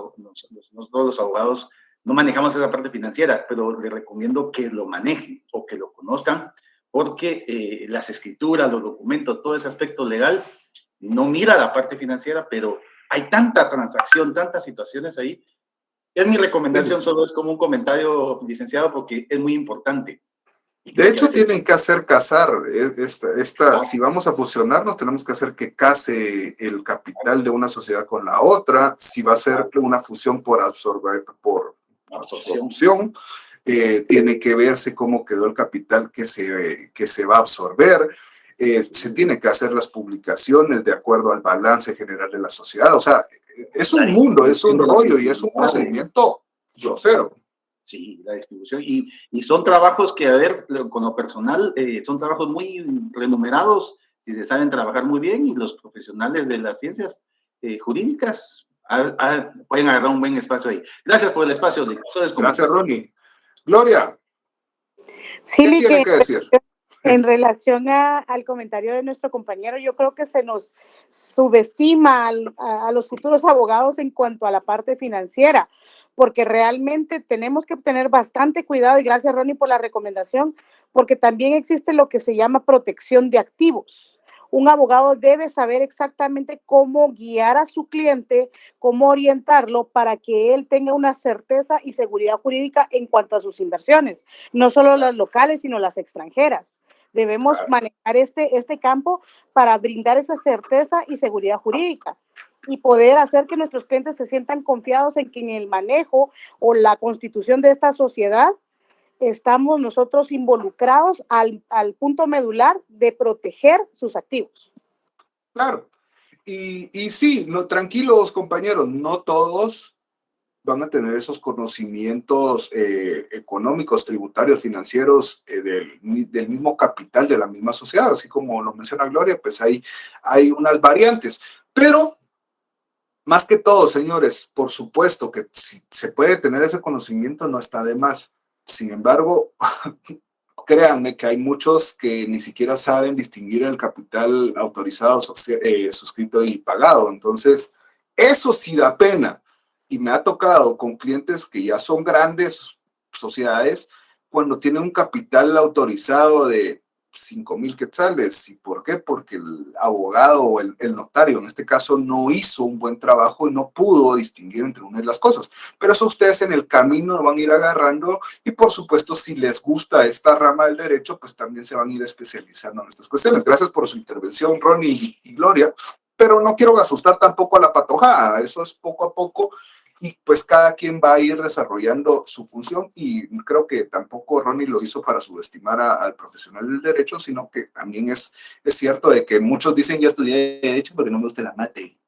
los abogados no manejamos esa parte financiera, pero les recomiendo que lo manejen o que lo conozcan, porque las escrituras, los documentos, todo ese aspecto legal no mira la parte financiera, pero hay tanta transacción, tantas situaciones ahí. Es mi recomendación, solo es como un comentario, licenciado, porque es muy importante. De hecho, tienen que hacer casar, si vamos a fusionarnos, tenemos que hacer que case el capital de una sociedad con la otra. Si va a ser una fusión por absorción, tiene que verse cómo quedó el capital que se va a absorber. Se tiene que hacer las publicaciones de acuerdo al balance general de la sociedad. O sea, es un mundo, es un rollo y es un procedimiento grosero. Sí, la distribución. Y son trabajos que, a ver, con lo personal, son trabajos muy remunerados, si se saben trabajar muy bien, y los profesionales de las ciencias jurídicas pueden agarrar un buen espacio ahí. Gracias por el espacio. Gracias, Ronnie. Gloria. Sí, ¿Qué tiene que decir? En relación al comentario de nuestro compañero, yo creo que se nos subestima a los futuros abogados en cuanto a la parte financiera, porque realmente tenemos que tener bastante cuidado, y gracias, Ronnie, por la recomendación, porque también existe lo que se llama protección de activos. Un abogado debe saber exactamente cómo guiar a su cliente, cómo orientarlo para que él tenga una certeza y seguridad jurídica en cuanto a sus inversiones, no solo las locales, sino las extranjeras. Debemos manejar este campo para brindar esa certeza y seguridad jurídica y poder hacer que nuestros clientes se sientan confiados en que en el manejo o la constitución de esta sociedad estamos nosotros involucrados al punto medular de proteger sus activos. Claro. Y sí, tranquilos, compañeros, no todos van a tener esos conocimientos económicos, tributarios, financieros del mismo capital de la misma sociedad, así como lo menciona Gloria, pues hay unas variantes. Pero, más que todo, señores, por supuesto que si se puede tener ese conocimiento, no está de más. Sin embargo, créanme que hay muchos que ni siquiera saben distinguir el capital autorizado, suscrito y pagado. Entonces, eso sí da pena. Y me ha tocado con clientes que ya son grandes sociedades cuando tienen un capital autorizado de 5,000 quetzales. ¿Y por qué? Porque el abogado o el notario en este caso no hizo un buen trabajo y no pudo distinguir entre una de las cosas. Pero eso ustedes en el camino van a ir agarrando y por supuesto si les gusta esta rama del derecho, pues también se van a ir especializando en estas cuestiones. Gracias por su intervención, Ronnie y Gloria, pero no quiero asustar tampoco a la patojada, eso es poco a poco. Y pues cada quien va a ir desarrollando su función y creo que tampoco Ronnie lo hizo para subestimar al profesional del derecho, sino que también es cierto de que muchos dicen ya estudié derecho porque no me gusta la mate.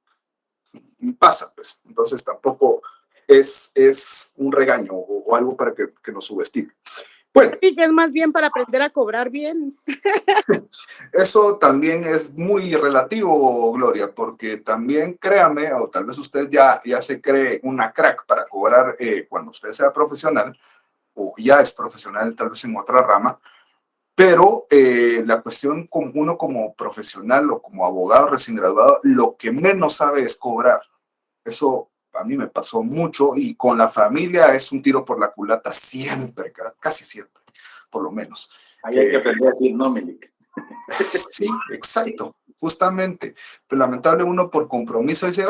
Y pasa, pues. Entonces tampoco es un regaño o algo para que nos subestime. Bueno. Y que es más bien para aprender a cobrar bien. Eso también es muy relativo, Gloria, porque también créame, o tal vez usted ya se cree una crack para cobrar cuando usted sea profesional, o ya es profesional tal vez en otra rama, pero la cuestión con uno como profesional o como abogado recién graduado, lo que menos sabe es cobrar. Eso a mí me pasó mucho y con la familia es un tiro por la culata siempre, casi siempre, por lo menos. Ahí hay que aprender a decir no, Melik. Sí, exacto, justamente. Pero lamentable uno por compromiso dice,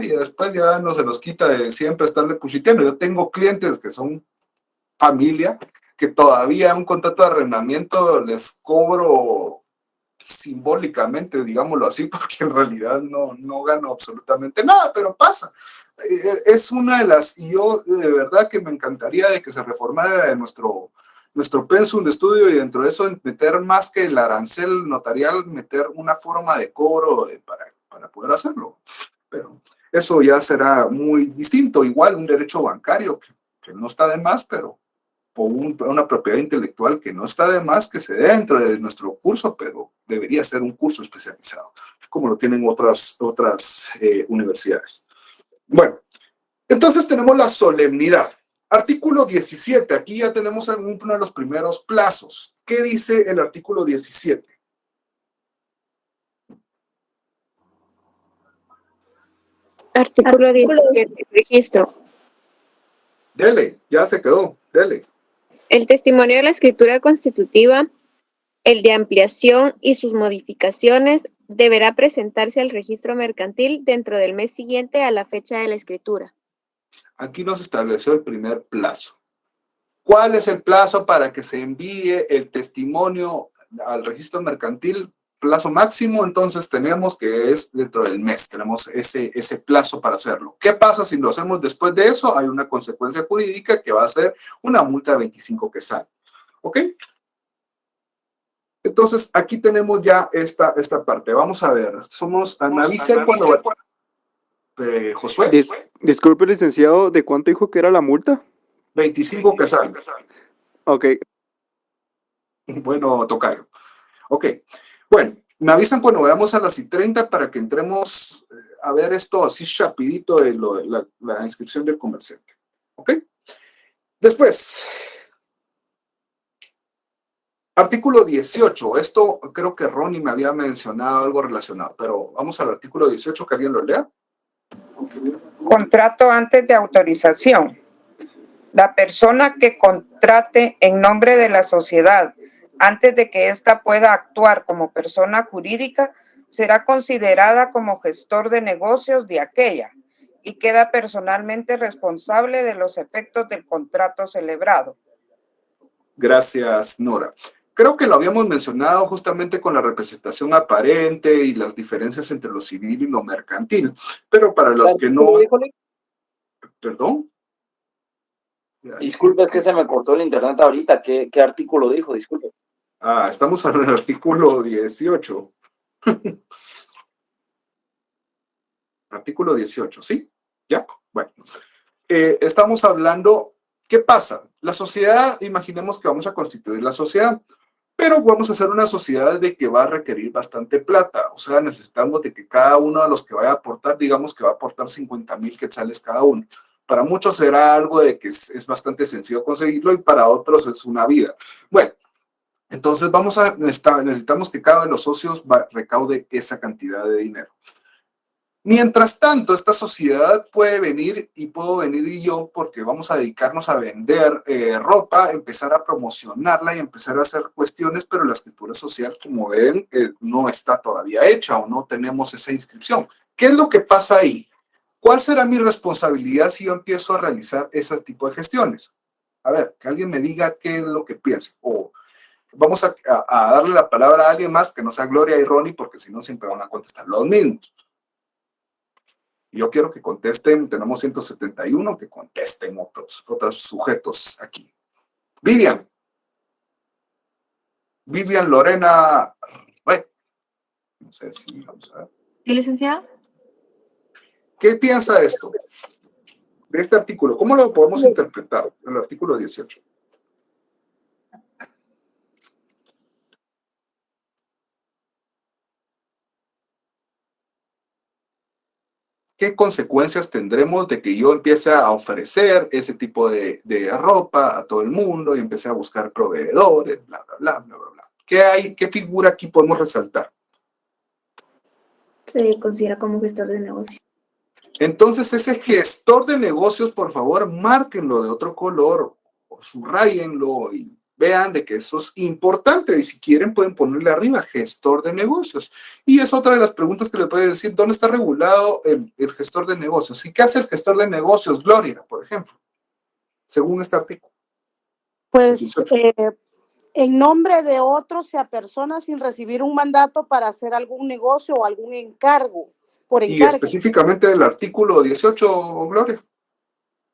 y después ya no se los quita de siempre estarle puchiteando. Yo tengo clientes que son familia, que todavía un contrato de arrendamiento les cobro simbólicamente, digámoslo así, porque en realidad no gano absolutamente nada, pero pasa. Es una de las, y yo de verdad que me encantaría de que se reformara nuestro pensum de estudio y dentro de eso meter más que el arancel notarial, meter una forma de cobro para poder hacerlo. Pero eso ya será muy distinto. Igual un derecho bancario que no está de más, pero o una propiedad intelectual que no está de más que se dé dentro de nuestro curso, pero debería ser un curso especializado, como lo tienen otras universidades. Bueno, entonces tenemos la solemnidad. Artículo 17, aquí ya tenemos uno de los primeros plazos. ¿Qué dice el artículo 17? Artículo 17, registro. Dele, ya se quedó, dele. El testimonio de la escritura constitutiva, el de ampliación y sus modificaciones deberá presentarse al registro mercantil dentro del mes siguiente a la fecha de la escritura. Aquí nos estableció el primer plazo. ¿Cuál es el plazo para que se envíe el testimonio al registro mercantil? Plazo máximo, entonces tenemos que es dentro del mes, tenemos ese plazo para hacerlo. ¿Qué pasa si lo hacemos después de eso? Hay una consecuencia jurídica que va a ser una multa de 25 quetzales. ¿Ok? Entonces, aquí tenemos ya esta parte. Vamos a ver, me avisen cuando... Josué. Disculpe, licenciado, ¿de cuánto dijo que era la multa? 25 quetzales. Ok. Bueno, tocayo. Ok. Bueno, me avisan cuando veamos a las 30 para que entremos a ver esto así rapidito de la inscripción del comerciante. ¿Ok? Después, artículo 18. Esto creo que Ronnie me había mencionado algo relacionado, pero vamos al artículo 18, que alguien lo lea. Contrato antes de autorización. La persona que contrate en nombre de la sociedad antes de que ésta pueda actuar como persona jurídica, será considerada como gestor de negocios de aquella y queda personalmente responsable de los efectos del contrato celebrado. Gracias, Nora. Creo que lo habíamos mencionado justamente con la representación aparente y las diferencias entre lo civil y lo mercantil, pero para los que no... ¿Perdón? Disculpe, es que se me cortó el internet ahorita. ¿Qué artículo dijo? Disculpe. Estamos en el artículo 18. Artículo 18, ¿sí? ¿Ya? Bueno. estamos hablando, ¿qué pasa? La sociedad, imaginemos que vamos a constituir la sociedad, pero vamos a hacer una sociedad de que va a requerir bastante plata. O sea, necesitamos de que cada uno de los que vaya a aportar, digamos que va a aportar 50,000 quetzales cada uno. Para muchos será algo de que es bastante sencillo conseguirlo y para otros es una vida. Bueno, entonces necesitamos que cada uno de los socios recaude esa cantidad de dinero. Mientras tanto, esta sociedad puede venir y puedo venir y yo porque vamos a dedicarnos a vender ropa, empezar a promocionarla y empezar a hacer cuestiones, pero la escritura social, como ven, no está todavía hecha o no tenemos esa inscripción. ¿Qué es lo que pasa ahí? ¿Cuál será mi responsabilidad si yo empiezo a realizar ese tipo de gestiones? A ver, que alguien me diga qué es lo que piensa. O vamos a darle la palabra a alguien más que no sea Gloria y Ronnie, porque si no siempre van a contestar los mismos. Yo quiero que contesten, tenemos 171, que contesten otros sujetos aquí. Vivian Lorena no sé si vamos a ver. ¿Sí, licenciado? ¿Qué piensa de esto? De este artículo, ¿cómo lo podemos interpretar? El artículo 18. ¿Qué consecuencias tendremos de que yo empiece a ofrecer ese tipo de ropa a todo el mundo y empecé a buscar proveedores, bla, bla, bla, bla, bla, bla? ¿Qué figura aquí podemos resaltar? Se considera como gestor de negocio. Entonces, ese gestor de negocios, por favor, márquenlo de otro color o subrayenlo y vean de que eso es importante. Y si quieren, pueden ponerle arriba, gestor de negocios. Y es otra de las preguntas que le puede decir, ¿dónde está regulado el gestor de negocios? ¿Y qué hace el gestor de negocios, Gloria, por ejemplo? Según este artículo. Pues en nombre de otros se apersona sin recibir un mandato para hacer algún negocio o algún encargo. Por y encargo. Específicamente del artículo 18, Gloria.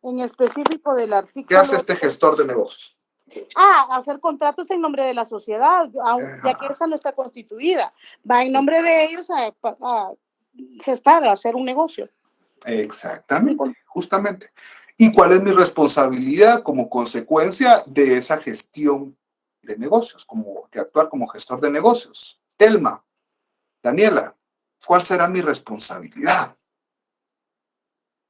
En específico del artículo. ¿Qué hace este gestor de negocios? Hacer contratos en nombre de la sociedad, ya que esta no está constituida. Va en nombre de ellos a gestar, a hacer un negocio. Exactamente, justamente. ¿Y cuál es mi responsabilidad como consecuencia de esa gestión de negocios, como que actuar como gestor de negocios? Telma, Daniela, ¿cuál será mi responsabilidad?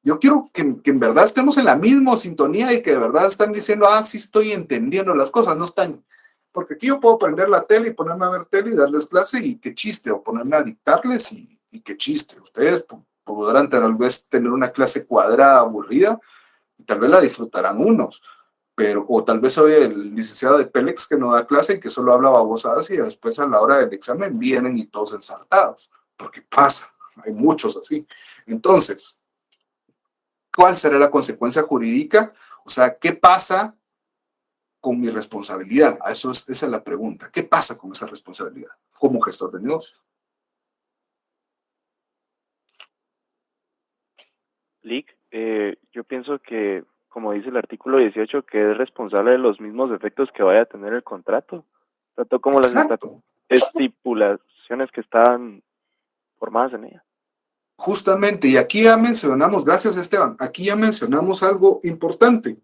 Yo quiero que en verdad estemos en la misma sintonía y que de verdad están diciendo, sí estoy entendiendo las cosas, no están. Porque aquí yo puedo prender la tele y ponerme a ver tele y darles clase y qué chiste, o ponerme a dictarles y qué chiste. Ustedes podrán tal vez tener una clase cuadrada, aburrida, y tal vez la disfrutarán unos. O tal vez soy el licenciado de Pélex que no da clase y que solo habla babosadas y después a la hora del examen vienen y todos ensartados. Porque pasa, hay muchos así. Entonces, ¿cuál será la consecuencia jurídica? O sea, ¿qué pasa con mi responsabilidad? Esa es la pregunta. ¿Qué pasa con esa responsabilidad como gestor de negocios? Lick, yo pienso que, como dice el artículo 18, que es responsable de los mismos efectos que vaya a tener el contrato, tanto como las estipulaciones que están formadas en ella. Justamente, y aquí ya mencionamos, gracias Esteban, aquí ya mencionamos algo importante,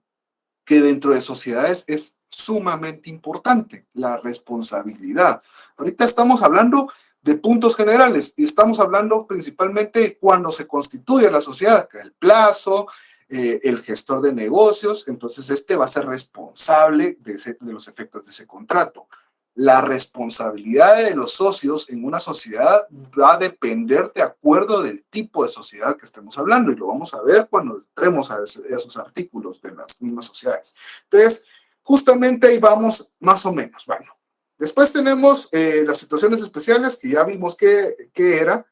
que dentro de sociedades es sumamente importante, la responsabilidad. Ahorita estamos hablando de puntos generales y estamos hablando principalmente cuando se constituye la sociedad, que el plazo, el gestor de negocios, entonces este va a ser responsable de los efectos de ese contrato. La responsabilidad de los socios en una sociedad va a depender de acuerdo del tipo de sociedad que estemos hablando y lo vamos a ver cuando entremos a esos artículos de las mismas sociedades. Entonces, justamente ahí vamos más o menos. Bueno, después tenemos las situaciones especiales que ya vimos que era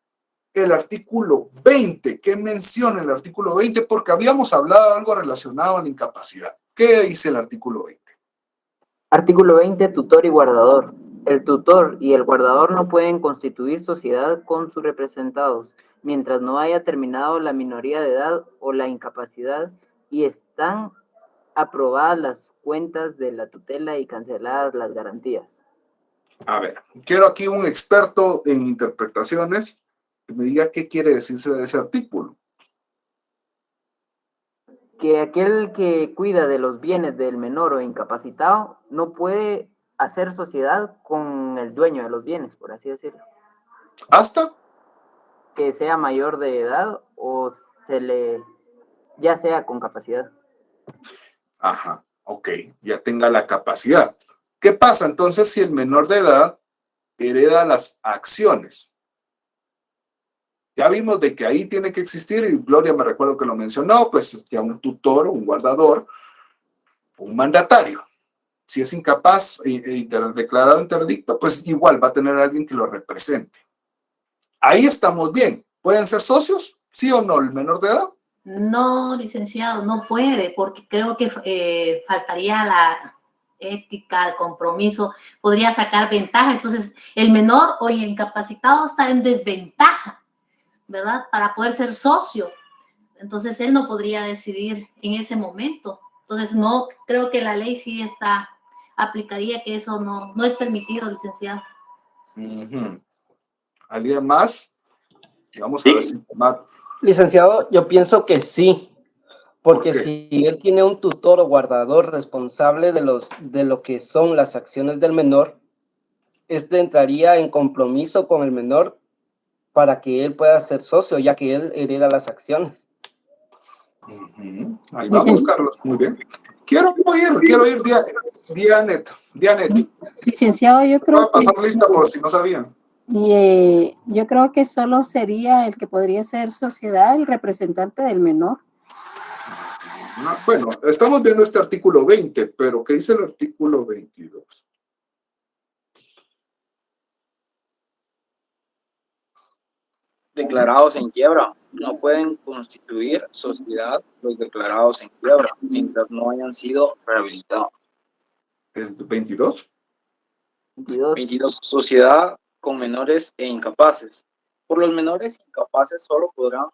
el artículo 20. ¿Qué menciona el artículo 20? Porque habíamos hablado de algo relacionado a la incapacidad. ¿Qué dice el artículo 20? Artículo 20, tutor y guardador. El tutor y el guardador no pueden constituir sociedad con sus representados mientras no haya terminado la minoría de edad o la incapacidad y están aprobadas las cuentas de la tutela y canceladas las garantías. A ver, quiero aquí un experto en interpretaciones que me diga qué quiere decirse de ese artículo. que aquel que cuida de los bienes del menor o incapacitado no puede hacer sociedad con el dueño de los bienes, por así decirlo. ¿Hasta? Que sea mayor de edad o ya sea con capacidad. Ajá, ok, ya tenga la capacidad. ¿Qué pasa entonces si el menor de edad hereda las acciones? Ya vimos de que ahí tiene que existir, y Gloria me recuerdo que lo mencionó, pues ya un tutor, un guardador, un mandatario. Si es incapaz declarado interdicto, pues igual va a tener alguien que lo represente. Ahí estamos bien. ¿Pueden ser socios? ¿Sí o no el menor de edad? No, licenciado, no puede, porque creo que faltaría la ética, el compromiso, podría sacar ventaja. Entonces, el menor o el incapacitado está en desventaja, ¿verdad? Para poder ser socio. Entonces, él no podría decidir en ese momento. Entonces, no, creo que la ley sí aplicaría que eso no es permitido, licenciado. ¿Alguien más? Vamos a ver si... Licenciado, yo pienso que sí, porque si él tiene un tutor o guardador responsable de lo que son las acciones del menor, este entraría en compromiso con el menor para que él pueda ser socio, ya que él hereda las acciones. Ahí vamos, Carlos, muy bien. Quiero oír Dianet. Licenciado, yo creo voy a pasar lista por si no sabían. Yo creo que solo sería el que podría ser sociedad, el representante del menor. Bueno, estamos viendo este artículo 20, pero ¿qué dice el artículo 22? Declarados en quiebra. No pueden constituir sociedad los declarados en quiebra mientras no hayan sido rehabilitados. ¿El 22? 22. Sociedad con menores e incapaces. Por los menores incapaces solo podrán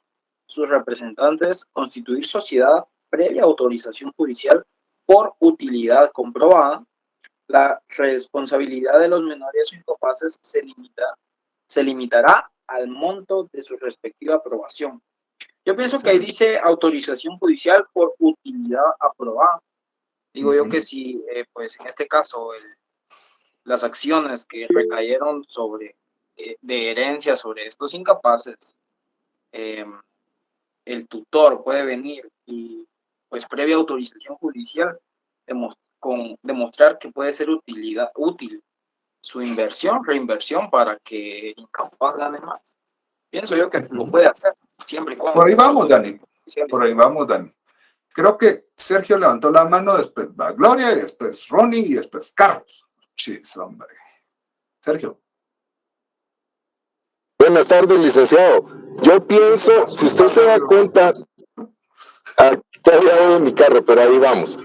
sus representantes constituir sociedad previa autorización judicial por utilidad comprobada. La responsabilidad de los menores o incapaces se limitará al monto de su respectiva aprobación. Yo pienso que ahí dice autorización judicial por utilidad aprobada. Digo yo que si, pues en este caso, las acciones que recayeron de herencia sobre estos incapaces, el tutor puede venir y, pues previa autorización judicial, demostrar que puede ser útil su reinversión para que el incapaz gane más. Pienso yo que lo puede hacer, siempre y cuando... Por ahí vamos, Dani. Creo que Sergio levantó la mano, después va Gloria, y después Ronnie, y después Carlos. Chis, hombre. Sergio. Buenas tardes, licenciado. Yo pienso, si usted se da cuenta, todavía voy en mi carro, pero ahí vamos.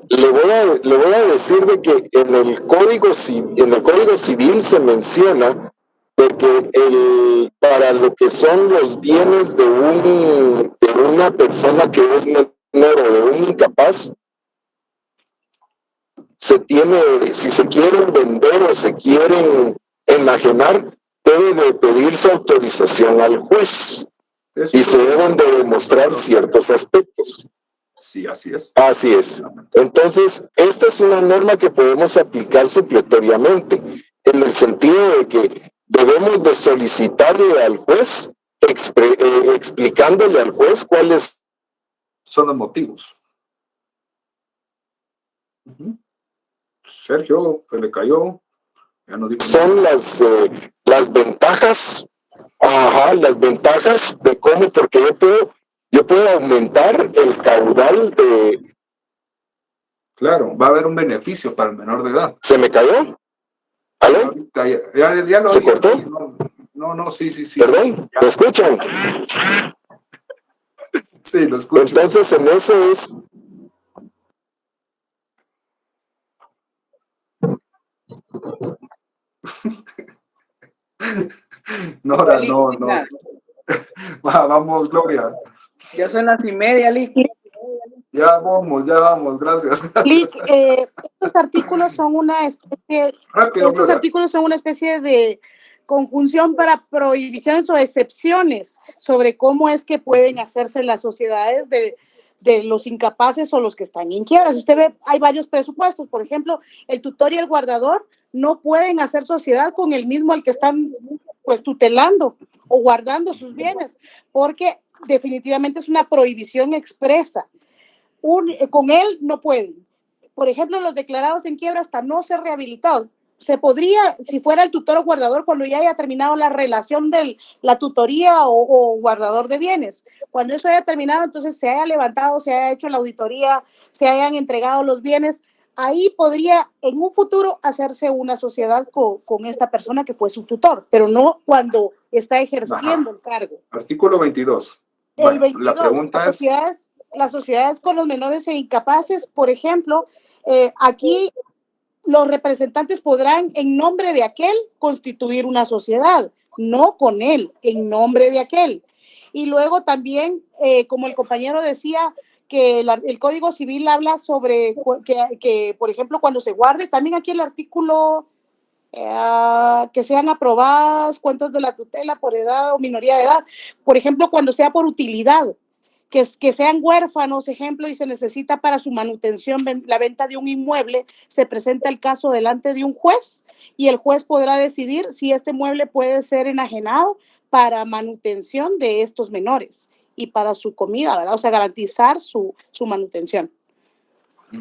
Le voy a decir de que en el Código Civil se menciona de que para lo que son los bienes de una persona que es menor o de un incapaz, si se quieren vender o se quieren enajenar, debe de pedirse autorización al juez y se deben de demostrar ciertos aspectos. Sí, así es. Así es. Entonces, esta es una norma que podemos aplicar supletoriamente, en el sentido de que debemos de solicitarle al juez, explicándole al juez cuáles son los motivos. Sergio, se le cayó. Ya no dijo son las ventajas, las ventajas de cómo, porque yo puedo aumentar el caudal de... Claro, va a haber un beneficio para el menor de edad. ¿Se me cayó? ¿Aló? Ya lo oí. No, sí. ¿Perdón? ¿Lo escuchan? Sí, lo escucho. Entonces, en eso es... Nora, no. Vamos, Gloria. Ya son las 1:30, Lick. Ya vamos, gracias. Lick, estos artículos son una especie de conjunción para prohibiciones o excepciones sobre cómo es que pueden hacerse las sociedades de de los incapaces o los que están en quiebra. Si usted ve, hay varios presupuestos. Por ejemplo, el tutor y el guardador no pueden hacer sociedad con el mismo al que están pues tutelando o guardando sus bienes, porque definitivamente es una prohibición expresa. Con él no pueden. Por ejemplo, los declarados en quiebra hasta no ser rehabilitados. Se podría, si fuera el tutor o guardador, cuando ya haya terminado la relación de la tutoría o guardador de bienes. Cuando eso haya terminado, entonces se haya levantado, se haya hecho la auditoría, se hayan entregado los bienes, ahí podría en un futuro hacerse una sociedad con esta persona que fue su tutor, pero no cuando está ejerciendo el cargo. Artículo 22. El Bueno, 22, la pregunta es... las sociedades con los menores e incapaces, por ejemplo, aquí los representantes podrán en nombre de aquel constituir una sociedad, no con él, en nombre de aquel. Y luego también, como el compañero decía, que el Código Civil habla sobre que, por ejemplo, cuando se guarde, también aquí el artículo que sean aprobadas cuentas de la tutela por edad o minoría de edad, por ejemplo, cuando sea por utilidad, que sean huérfanos, ejemplo, y se necesita para su manutención la venta de un inmueble, se presenta el caso delante de un juez y el juez podrá decidir si este mueble puede ser enajenado para manutención de estos menores y para su comida, ¿verdad? O sea, garantizar su manutención.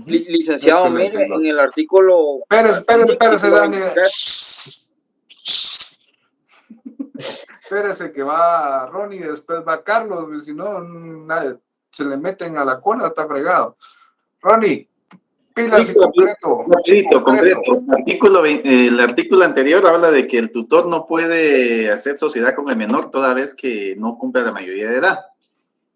Licenciado, mire, en el artículo... Espérese, Daniel. Espérese que va Ronnie y después va Carlos, si no, nadie se le meten a la cola, está fregado. Ronnie, pilas y concreto. Concreto. El artículo anterior habla de que el tutor no puede hacer sociedad con el menor toda vez que no cumpla la mayoría de edad.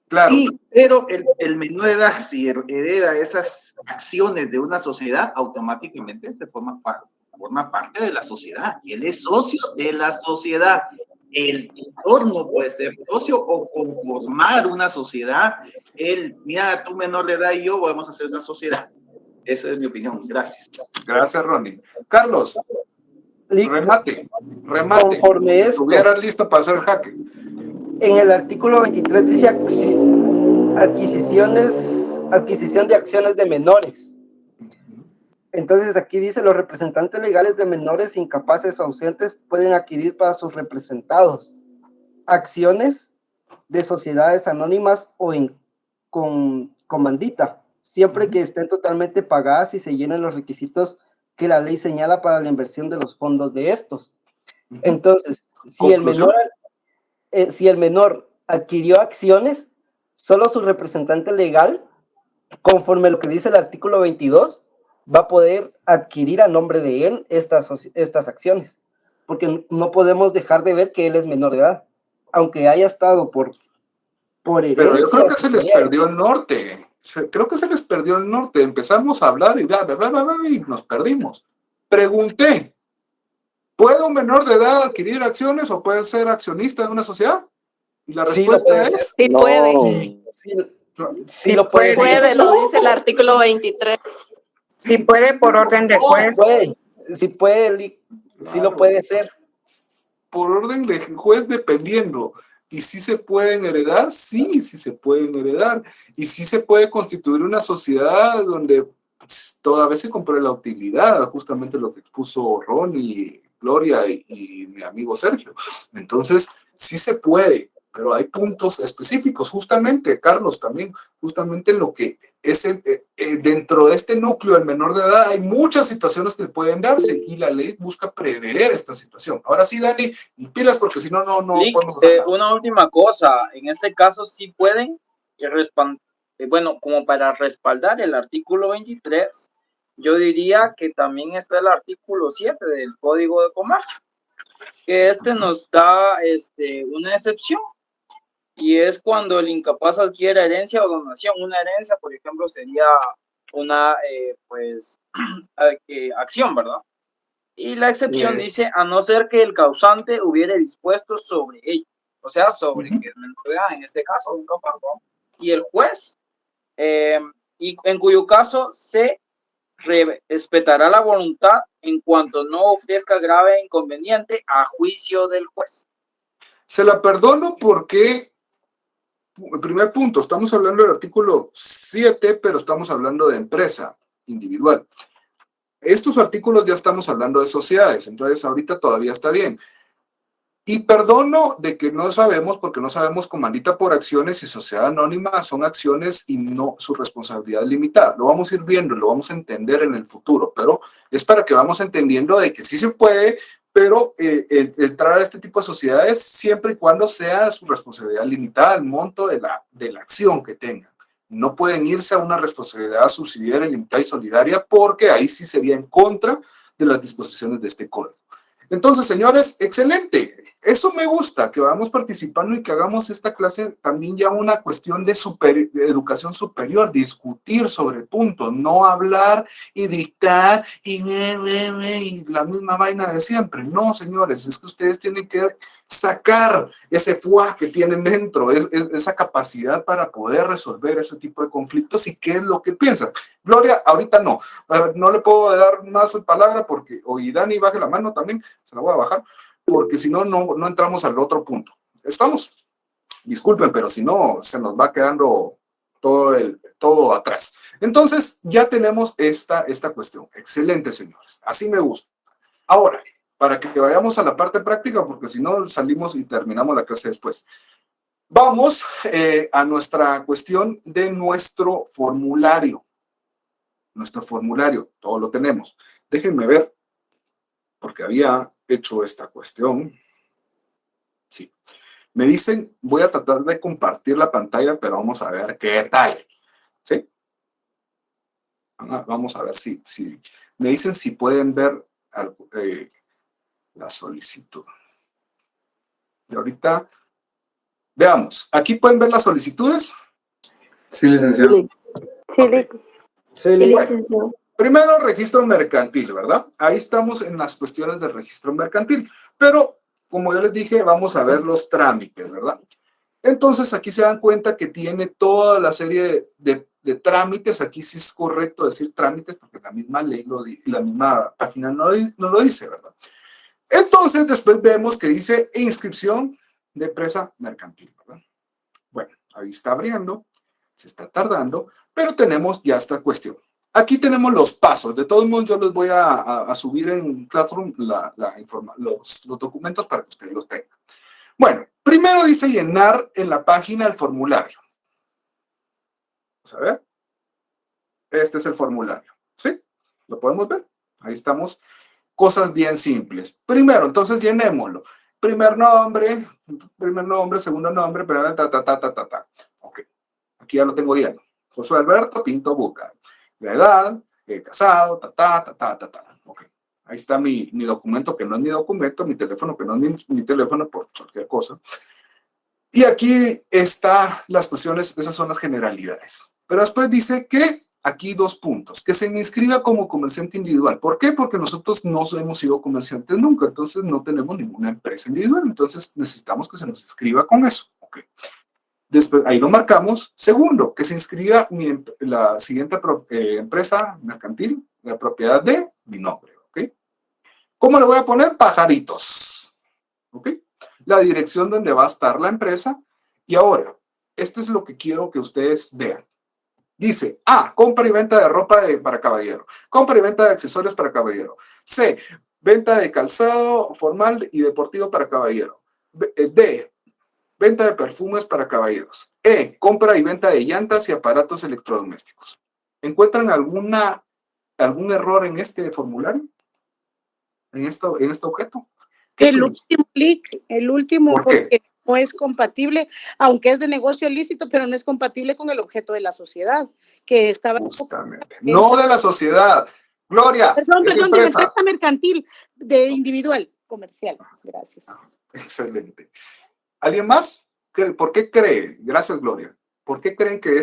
Claro. Pero el menor de edad, si hereda esas acciones de una sociedad, automáticamente se forma parte de la sociedad. Y él es socio de la sociedad. El tutor no puede ser socio o conformar una sociedad. Mira, tú menor de edad y yo vamos a hacer una sociedad. Esa es mi opinión. Gracias. Gracias, Ronnie. Carlos, remate. Conforme esto, estuvieras listo para hacer jaque. En el artículo 23 dice adquisición de acciones de menores. Entonces aquí dice, los representantes legales de menores incapaces o ausentes pueden adquirir para sus representados acciones de sociedades anónimas o con comandita, siempre que estén totalmente pagadas y se llenen los requisitos que la ley señala para la inversión de los fondos de estos. Entonces, si el menor adquirió acciones, solo su representante legal, conforme a lo que dice el artículo 22, va a poder adquirir a nombre de él estas acciones, porque no podemos dejar de ver que él es menor de edad, aunque haya estado por herencia. Pero yo creo que se les perdió el norte. Empezamos a hablar y bla, bla, bla, bla, bla, y nos perdimos. Pregunté, ¿puede un menor de edad adquirir acciones o puede ser accionista de una sociedad? Y la respuesta es... Sí puede. Sí lo puede. Puede, lo dice el artículo 23. Sí puede por orden de juez. Sí puede, sí lo puede ser. Por orden de juez dependiendo. ¿Y si se pueden heredar? Sí se pueden heredar. Y sí se puede constituir una sociedad donde toda vez se compre la utilidad, justamente lo que expuso Ronnie, Gloria y mi amigo Sergio. Entonces, sí se puede, pero hay puntos específicos, justamente, Carlos, también, justamente lo que es dentro de este núcleo del menor de edad hay muchas situaciones que pueden darse y la ley busca prever esta situación. Ahora sí, Dani, y pilas porque si no podemos hacer nada. Una última cosa, en este caso sí pueden, bueno, como para respaldar el artículo 23, yo diría que también está el artículo 7 del Código de Comercio, que nos da una excepción. Y es cuando el incapaz adquiere herencia o donación. Una herencia, por ejemplo, sería una acción, ¿verdad? Y la excepción dice, a no ser que el causante hubiere dispuesto sobre ello. O sea, sobre que es menor de edad, en este caso, un incapaz, ¿no? Y el juez, y en cuyo caso se respetará la voluntad en cuanto no ofrezca grave inconveniente a juicio del juez. Se la perdono porque primer punto, estamos hablando del artículo 7, pero estamos hablando de empresa individual. Estos artículos ya estamos hablando de sociedades, entonces ahorita todavía está bien. Y perdono de que no sabemos, porque no sabemos comandita por acciones y sociedad anónima son acciones y no su responsabilidad es limitada. Lo vamos a ir viendo, lo vamos a entender en el futuro, pero es para que vamos entendiendo de que sí se puede, pero entrar a este tipo de sociedades siempre y cuando sea su responsabilidad limitada al monto de la acción que tengan. No pueden irse a una responsabilidad subsidiaria, limitada y solidaria, porque ahí sí sería en contra de las disposiciones de este código. Entonces, señores, excelente. Eso me gusta, que vamos participando y que hagamos esta clase también ya una cuestión de educación superior, discutir sobre puntos, no hablar y dictar y la misma vaina de siempre. No, señores, es que ustedes tienen que sacar ese fuá que tienen dentro, esa capacidad para poder resolver ese tipo de conflictos y qué es lo que piensan. Gloria, ahorita no le puedo dar más palabra porque, y Dani, baje la mano también, se la voy a bajar, porque si no, no entramos al otro punto. ¿Estamos? Disculpen, pero si no, se nos va quedando todo atrás. Entonces, ya tenemos esta cuestión. Excelente, señores. Así me gusta. Ahora, para que vayamos a la parte práctica, porque si no, salimos y terminamos la clase después. Vamos a nuestra cuestión de nuestro formulario. Nuestro formulario, todo lo tenemos. Déjenme ver, porque había hecho esta cuestión. Sí. Me dicen, voy a tratar de compartir la pantalla, pero vamos a ver qué tal. ¿Sí? Vamos a ver si me dicen si pueden ver la solicitud. Y ahorita, veamos. ¿Aquí pueden ver las solicitudes? Sí, licenciado. Sí, licenciado. Primero, registro mercantil, ¿verdad? Ahí estamos en las cuestiones del registro mercantil. Pero, como yo les dije, vamos a ver los trámites, ¿verdad? Entonces, aquí se dan cuenta que tiene toda la serie de trámites. Aquí sí es correcto decir trámites, porque la misma ley, la misma página no lo dice, ¿verdad? Entonces, después vemos que dice inscripción de empresa mercantil, ¿verdad? Bueno, ahí está abriendo, se está tardando, pero tenemos ya esta cuestión. Aquí tenemos los pasos. De todos modos, yo les voy a subir en Classroom los documentos para que ustedes los tengan. Bueno, primero dice llenar en la página el formulario. Vamos a ver. Este es el formulario. ¿Sí? ¿Lo podemos ver? Ahí estamos. Cosas bien simples. Primero, entonces llenémoslo. Primer nombre, segundo nombre, Ok. Aquí ya lo tengo lleno. Josué Alberto Pinto Buca. La edad, casado, Ok. Ahí está mi documento, que no es mi documento, mi teléfono, que no es mi teléfono, por cualquier cosa. Y aquí están las cuestiones, esas son las generalidades. Pero después dice que aquí 2 puntos, que se me inscriba como comerciante individual. ¿Por qué? Porque nosotros no hemos sido comerciantes nunca, entonces no tenemos ninguna empresa individual, entonces necesitamos que se nos inscriba con eso. Ok. Después, ahí lo marcamos. Segundo, que se inscriba la siguiente empresa mercantil, la propiedad de mi nombre. ¿Ok? ¿Cómo le voy a poner? Pajaritos. ¿Ok? La dirección donde va a estar la empresa. Y ahora, esto es lo que quiero que ustedes vean. Dice, A, compra y venta de ropa para caballero. Compra y venta de accesorios para caballero. C, venta de calzado formal y deportivo para caballero. D, venta de perfumes para caballeros. E, compra y venta de llantas y aparatos electrodomésticos. ¿Encuentran algún error en este formulario? ¿En este objeto? El último clic, porque no es compatible, aunque es de negocio lícito, pero no es compatible con el objeto de la sociedad, que estaba... Justamente, no de la sociedad. Gloria, Perdón, de la empresa empresa mercantil, de individual, comercial. Gracias. Excelente. ¿Alguien más? ¿Por qué cree? Gracias, Gloria. ¿Por qué creen que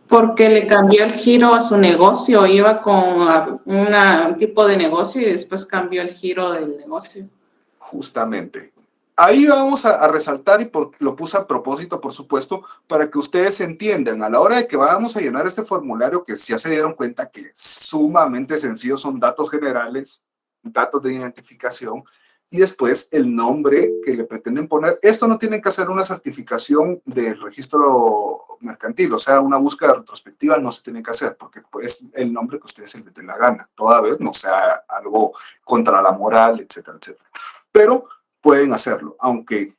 Porque le cambió el giro a su negocio, iba con un tipo de negocio y después cambió el giro del negocio. Justamente. Ahí vamos a resaltar, y lo puse a propósito, por supuesto, para que ustedes entiendan, a la hora de que vamos a llenar este formulario, que ya se dieron cuenta que es sumamente sencillo, son datos generales, datos de identificación, y después el nombre que le pretenden poner. Esto no tienen que hacer una certificación del registro mercantil, o sea, una búsqueda retrospectiva no se tiene que hacer, porque pues el nombre que ustedes se les dé la gana, toda vez no sea algo contra la moral, etcétera, etcétera. Pero pueden hacerlo, aunque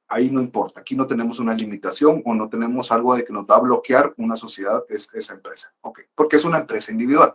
ahí no importa, aquí no tenemos una limitación o no tenemos algo de que nos va a bloquear una sociedad, esa empresa, ¿ok? Porque es una empresa individual.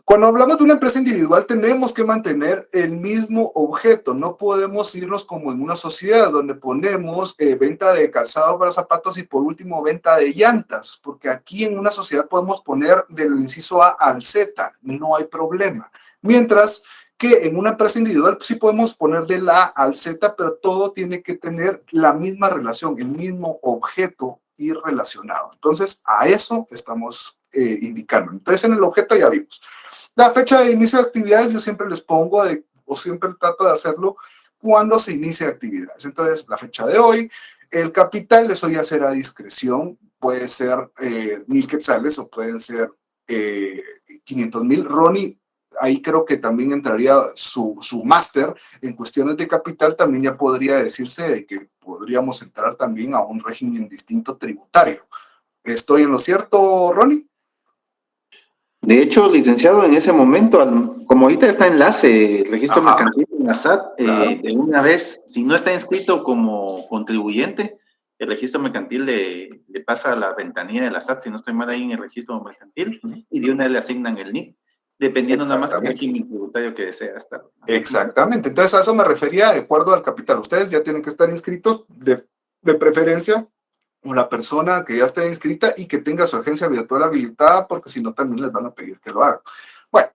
Cuando hablamos de una empresa individual, tenemos que mantener el mismo objeto. No podemos irnos como en una sociedad donde ponemos venta de calzado para zapatos y por último venta de llantas, porque aquí en una sociedad podemos poner del inciso A al Z, no hay problema. Mientras que en una empresa individual sí podemos poner del A al Z, pero todo tiene que tener la misma relación, el mismo objeto y relacionado. Entonces, a eso estamos indicando. Entonces, en el objeto ya vimos. La fecha de inicio de actividades yo siempre les pongo, o siempre trato de hacerlo cuando se inicia actividades. Entonces, la fecha de hoy, el capital, eso ya será a discreción, puede ser 1,000 quetzales o pueden ser 500,000. Ronnie, ahí creo que también entraría su máster en cuestiones de capital, también ya podría decirse de que podríamos entrar también a un régimen distinto tributario. ¿Estoy en lo cierto, Ronnie? De hecho, licenciado, en ese momento, como ahorita está enlace, el registro mercantil en la SAT, claro. De una vez, si no está inscrito como contribuyente, el registro mercantil le pasa a la ventanilla de la SAT, si no estoy mal ahí en el registro mercantil, y de una vez le asignan el NIC, dependiendo nada más del régimen tributario que desea estar. Exactamente, entonces a eso me refería de acuerdo al capital. Ustedes ya tienen que estar inscritos de preferencia, o la persona que ya esté inscrita y que tenga su agencia virtual habilitada, porque si no también les van a pedir que lo hagan. Bueno,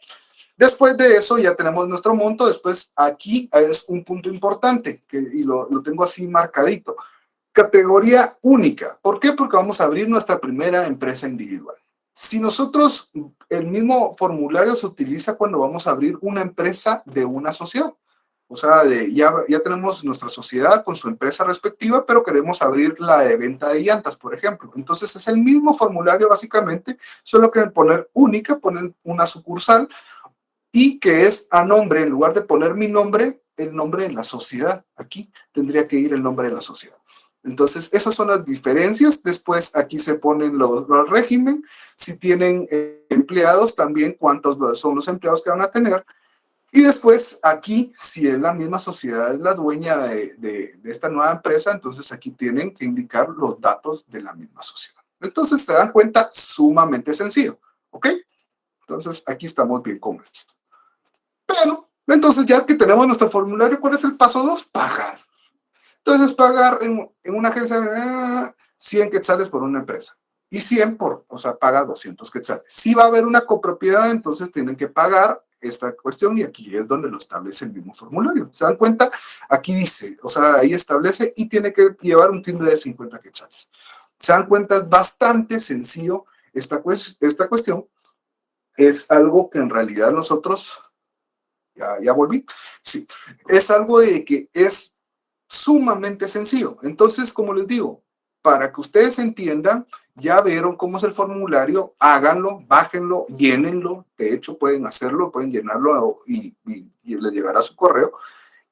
después de eso ya tenemos nuestro monto. Después aquí es un punto importante, y lo tengo así marcadito. Categoría única. ¿Por qué? Porque vamos a abrir nuestra primera empresa individual. Si nosotros, el mismo formulario se utiliza cuando vamos a abrir una empresa de una sociedad. O sea, ya tenemos nuestra sociedad con su empresa respectiva, pero queremos abrir la de venta de llantas, por ejemplo. Entonces es el mismo formulario básicamente, solo que al poner única, ponen una sucursal y que es a nombre, en lugar de poner mi nombre, el nombre de la sociedad. Aquí tendría que ir el nombre de la sociedad. Entonces esas son las diferencias. Después aquí se ponen los régimen. Si tienen empleados, también cuántos son los empleados que van a tener. Y después aquí, si es la misma sociedad, es la dueña de esta nueva empresa, entonces aquí tienen que indicar los datos de la misma sociedad. Entonces se dan cuenta, sumamente sencillo, ¿ok? Entonces aquí estamos bien con esto. Pero, entonces ya que tenemos nuestro formulario, ¿cuál es el paso 2? Pagar. Entonces pagar en una agencia 100 quetzales por una empresa. Y 100 o sea, paga 200 quetzales. Si va a haber una copropiedad, entonces tienen que pagar esta cuestión y aquí es donde lo establece el mismo formulario. ¿Se dan cuenta? Aquí dice, o sea, ahí establece y tiene que llevar un timbre de 50 quetzales. ¿Se dan cuenta? Es bastante sencillo esta cuestión. Es algo que en realidad nosotros, ya volví, sí, es algo de que es sumamente sencillo. Entonces, como les digo, para que ustedes entiendan, ya vieron cómo es el formulario, háganlo, bájenlo, llénenlo. De hecho, pueden hacerlo, pueden llenarlo y les llegará a su correo.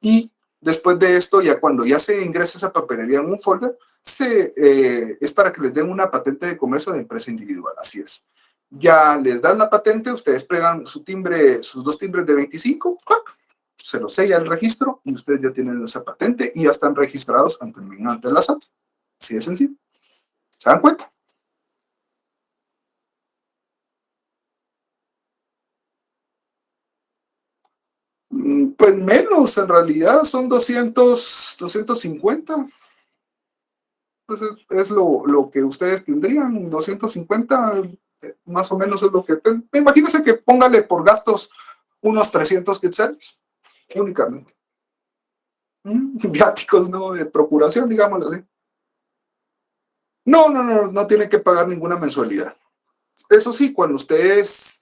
Y después de esto, ya cuando ya se ingresa esa papelería en un folder, es para que les den una patente de comercio de empresa individual. Así es. Ya les dan la patente, ustedes pegan su timbre, sus 2 timbres de 25, se los sella el registro y ustedes ya tienen esa patente y ya están registrados ante la SAT. Así de sencillo. ¿Se dan cuenta? Pues menos, en realidad son 250. Pues es lo que ustedes tendrían, 250, más o menos es lo que... Imagínense que póngale por gastos unos 300 quetzales, únicamente. Viáticos, ¿no? De procuración, digámoslo así. No tienen que pagar ninguna mensualidad. Eso sí, cuando ustedes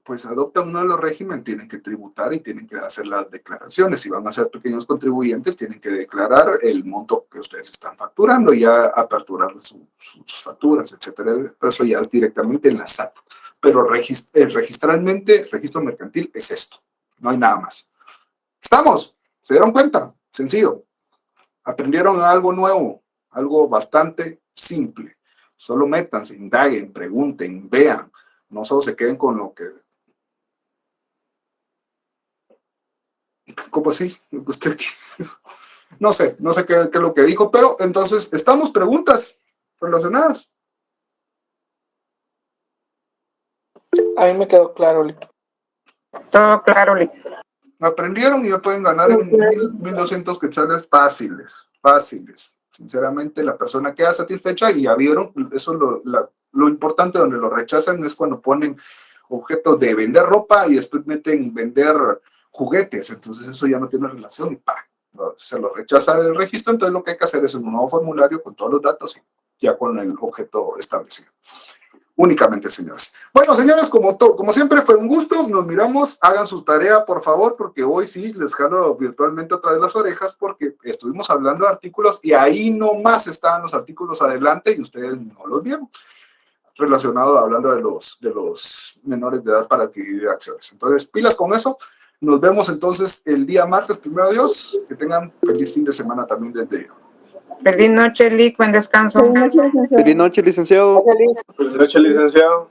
pues adoptan uno de los regímenes, tienen que tributar y tienen que hacer las declaraciones. Si van a ser pequeños contribuyentes, tienen que declarar el monto que ustedes están facturando y ya aperturar sus facturas, etcétera. Eso ya es directamente en la SAT. Pero registralmente, el registro mercantil es esto. No hay nada más. ¿Estamos? ¿Se dieron cuenta? Sencillo. Aprendieron algo nuevo, algo bastante simple. Solo métanse, indaguen, pregunten, vean. No solo se queden con lo que... ¿Cómo así? Usted... No sé qué es lo que dijo, pero entonces, ¿estamos? Preguntas relacionadas. A mí me quedó claro, Lick. Todo claro, Lick. Aprendieron y ya pueden ganar en 1,200 quetzales fáciles. Sinceramente, la persona queda satisfecha y ya vieron, eso lo importante donde lo rechazan es cuando ponen objetos de vender ropa y después meten vender juguetes, entonces eso ya no tiene relación y se lo rechaza del registro, entonces lo que hay que hacer es un nuevo formulario con todos los datos y ya con el objeto establecido. Únicamente, señores. Bueno, señores, como siempre fue un gusto, nos miramos, hagan su tarea, por favor, porque hoy sí les jalo virtualmente otra vez las orejas porque estuvimos hablando de artículos y ahí nomás estaban los artículos adelante y ustedes no los vieron, relacionado hablando de los menores de edad para adquirir acciones. Entonces, pilas con eso. Nos vemos entonces el día martes, primero Dios. Que tengan feliz fin de semana también desde yo. Feliz noche, Lick, buen descanso. Feliz noche, licenciado. Feliz noche, licenciado.